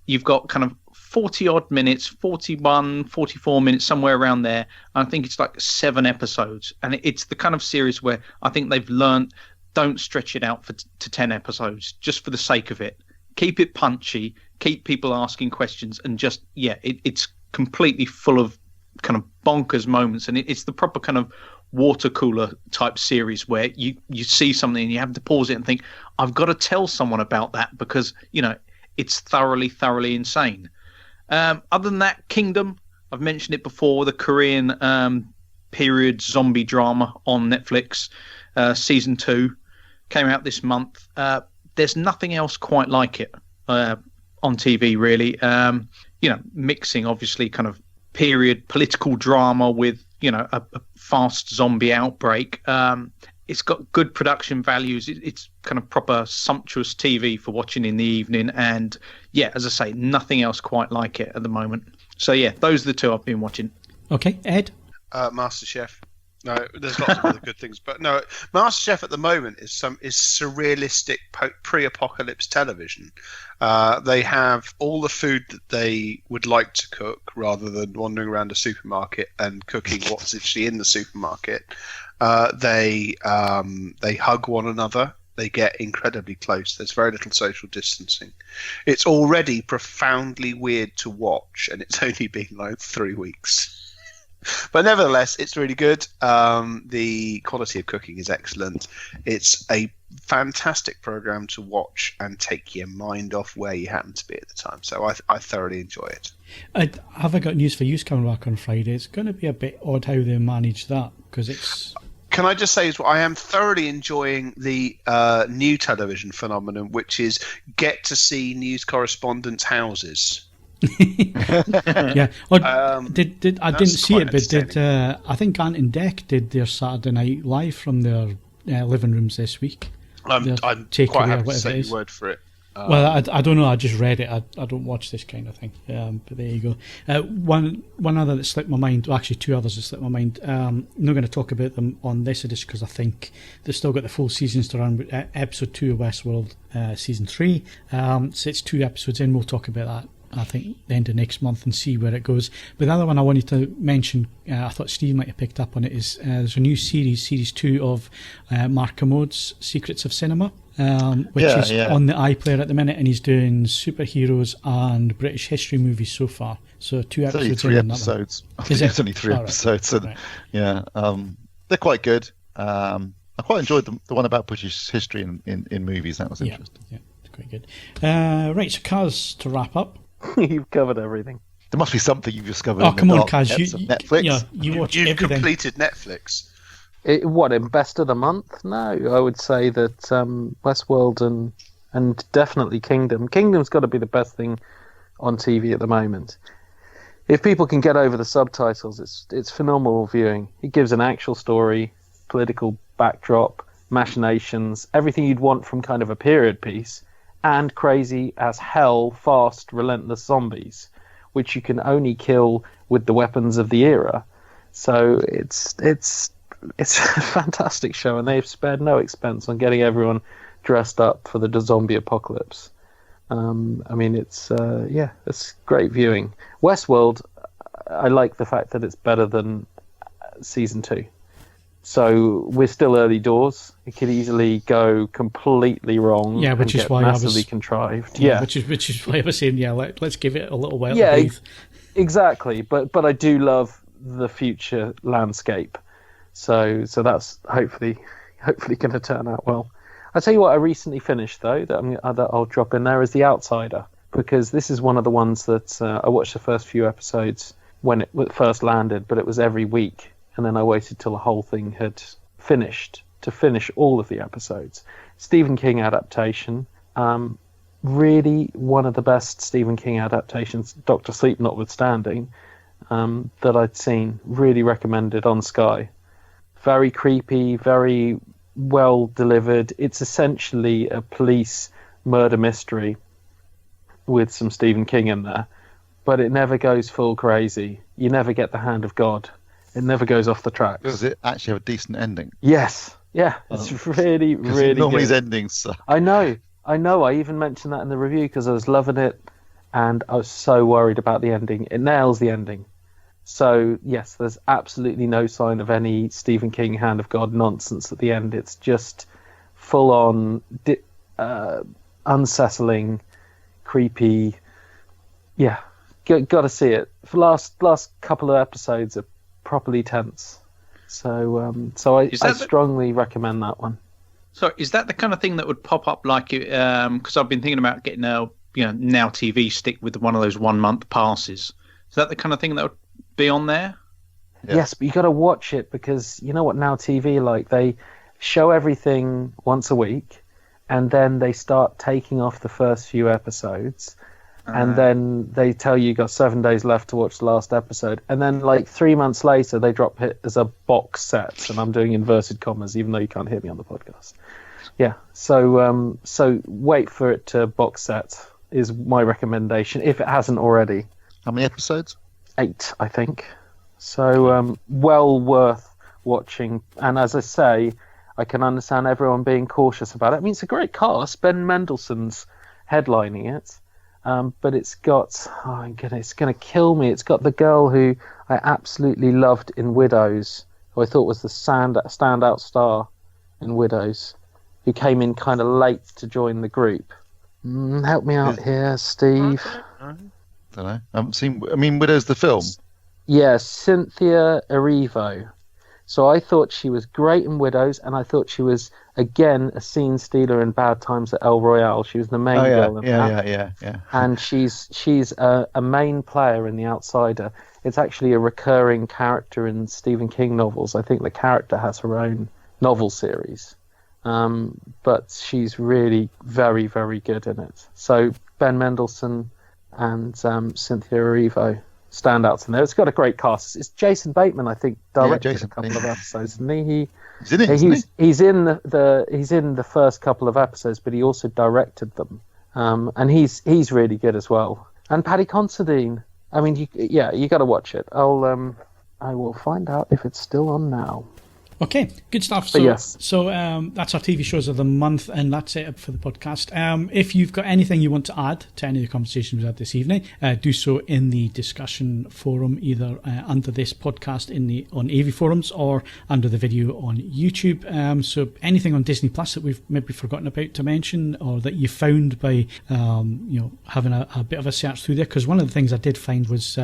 you've got kind of 40 odd minutes, 41, 44 minutes, somewhere around there. I think it's like 7 episodes. And it's the kind of series where I think they've learned, don't stretch it out to 10 episodes just for the sake of it. Keep it punchy, keep people asking questions, and it's completely full of kind of bonkers moments. And it's the proper kind of water cooler type series where you see something and you have to pause it and think, I've got to tell someone about that because, it's thoroughly insane. Other than that, Kingdom, I've mentioned it before, the Korean period zombie drama on Netflix, season 2 came out this month. There's nothing else quite like it on TV, really. Mixing obviously kind of period political drama with a fast zombie outbreak. It's got good production values. It's kind of proper sumptuous TV for watching in the evening. And yeah, as I say, nothing else quite like it at the moment. So yeah, those are the 2 I've been watching. Okay, Ed? MasterChef. No, there's lots of other good things, but no, MasterChef at the moment is surrealistic pre-apocalypse television. They have all the food that they would like to cook, rather than wandering around a supermarket and cooking what's actually in the supermarket. They hug one another. They get incredibly close. There's very little social distancing. It's already profoundly weird to watch, and it's only been like 3 weeks. But nevertheless, it's really good. The quality of cooking is excellent. It's a fantastic program to watch and take your mind off where you happen to be at the time. So I thoroughly enjoy it. Have I got news for you coming back on Friday? It's going to be a bit odd how they manage that, because it's... Can I just say, I am thoroughly enjoying the new television phenomenon, which is get to see news correspondents' houses. Yeah. I didn't see it, but I think Ant and Dec did their Saturday Night Live from their living rooms this week. I'm quite happy to say your word for it. Well, I don't know. I just read it. I don't watch this kind of thing. But there you go. One other that slipped my mind. Well, actually, 2 others that slipped my mind. I'm not going to talk about them on this edition because I think they've still got the full seasons to run. Episode 2 of Westworld, season 3. So it's 2 episodes in. We'll talk about that, I think, the end of next month and see where it goes. But the other one I wanted to mention, I thought Steve might have picked up on it, is there's a new series 2 of Mark Kermode's Secrets of Cinema, which is on the iPlayer at the minute, and he's doing superheroes and British history movies so far. So 2 episodes. It's only 3 episodes. I think it's only 3 episodes. Right. Right. Yeah, they're quite good. I quite enjoyed the one about British history in movies. That was interesting. Yeah, it's quite good. Right, so Kaz, to wrap up. You've covered everything. There must be something you've discovered. Oh, come on, Kaz. Netflix. You watch You've everything. completed Netflix. What, in best of the month? No, I would say that Westworld and definitely Kingdom. Kingdom's got to be the best thing on TV at the moment. If people can get over the subtitles, it's phenomenal viewing. It gives an actual story, political backdrop, machinations, everything you'd want from kind of a period piece, and crazy as hell, fast, relentless zombies, which you can only kill with the weapons of the era. So it's a fantastic show, and they've spared no expense on getting everyone dressed up for the zombie apocalypse. It's great viewing. Westworld, I like the fact that it's better than season 2. So we're still early doors. It could easily go completely wrong. Yeah, which is why massively contrived. Yeah, which is why I was saying, let's give it a little while. Yeah, exactly. But I do love the future landscape. So that's hopefully going to turn out well. I'll tell you what I recently finished though that I'll drop in there is The Outsider, because this is one of the ones that I watched the first few episodes when it first landed, but it was every week. And then I waited till the whole thing had finished to finish all of the episodes. Stephen King adaptation, really one of the best Stephen King adaptations, Dr. Sleep notwithstanding, that I'd seen. Really recommended on Sky. Very creepy, very well delivered. It's essentially a police murder mystery with some Stephen King in there, but it never goes full crazy. You never get the hand of God. It never goes off the tracks. Does it actually have a decent ending? Yes. Yeah. It's really normally good. His endings suck. I know. I even mentioned that in the review because I was loving it and I was so worried about the ending. It nails the ending. So, yes, there's absolutely no sign of any Stephen King hand of God nonsense at the end. It's just full-on unsettling, creepy. Yeah. Got to see it. For last couple of episodes are properly tense. So I strongly recommend that one. So is that the kind of thing that would pop up like, because I've been thinking about getting a Now TV stick with one of those 1 month passes. Is that the kind of thing that would be on there? Yeah. Yes, but you got to watch it, because you know what Now TV like, they show everything once a week, and then they start taking off the first few episodes, and then they tell you got 7 days left to watch the last episode, and then like 3 months later they drop it as a box set, and I'm doing inverted commas even though you can't hear me on the podcast. Yeah, so wait for it to box set is my recommendation if it hasn't already. How many episodes? 8, I think. So well worth watching, and as I say, I can understand everyone being cautious about it. I mean, it's a great cast. Ben Mendelsohn's headlining it, but it's got, it's going to kill me. It's got the girl who I absolutely loved in Widows, who I thought was the standout star in Widows, who came in kind of late to join the group. Help me out here, Steve. I don't know. I haven't seen. I mean, Widows the film. Yeah, Cynthia Erivo. So I thought she was great in Widows, and I thought she was, again, a scene stealer in Bad Times at El Royale. She was the main girl in that. Yeah. And she's a main player in The Outsider. It's actually a recurring character in Stephen King novels. I think the character has her own novel series. But she's really very, very good in it. So Ben Mendelsohn and Cynthia Erivo standouts in there. It's got a great cast. It's Jason Bateman, I think, directed a couple of episodes, and he's in the first couple of episodes, but he also directed them, and he's really good as well. And Paddy Considine. I mean, you got to watch it. I will find out if it's still on now. Okay, good stuff. So that's our TV shows of the month, and that's it for the podcast. If you've got anything you want to add to any of the conversations we had this evening, do so in the discussion forum, either under this podcast on AVForums or under the video on YouTube. So anything on Disney Plus that we've maybe forgotten about to mention, or that you found by having a bit of a search through there, because one of the things I did find was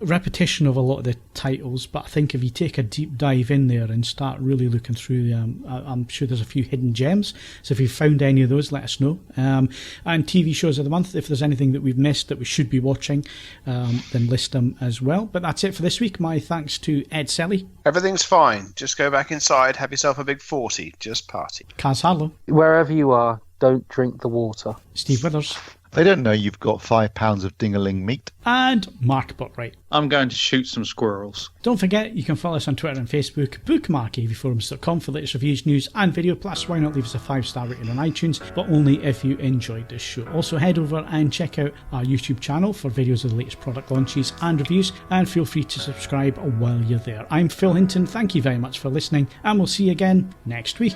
repetition of a lot of the titles, but I think if you take a deep dive in there and start really looking through, I'm sure there's a few hidden gems. So if you've found any of those, let us know. And TV shows of the month, if there's anything that we've missed that we should be watching, then list them as well. But that's it for this week. My thanks to Ed Selley. Everything's fine. Just go back inside, have yourself a big 40, just party. Kaz Harlow. Wherever you are, don't drink the water. Steve Withers. They don't know you've got 5 pounds of ding-a-ling meat. And Mark Botwright. I'm going to shoot some squirrels. Don't forget, you can follow us on Twitter and Facebook. Bookmark AVForums.com for latest reviews, news and video. Plus, why not leave us a 5-star rating on iTunes, but only if you enjoyed this show. Also, head over and check out our YouTube channel for videos of the latest product launches and reviews, and feel free to subscribe while you're there. I'm Phil Hinton. Thank you very much for listening, and we'll see you again next week.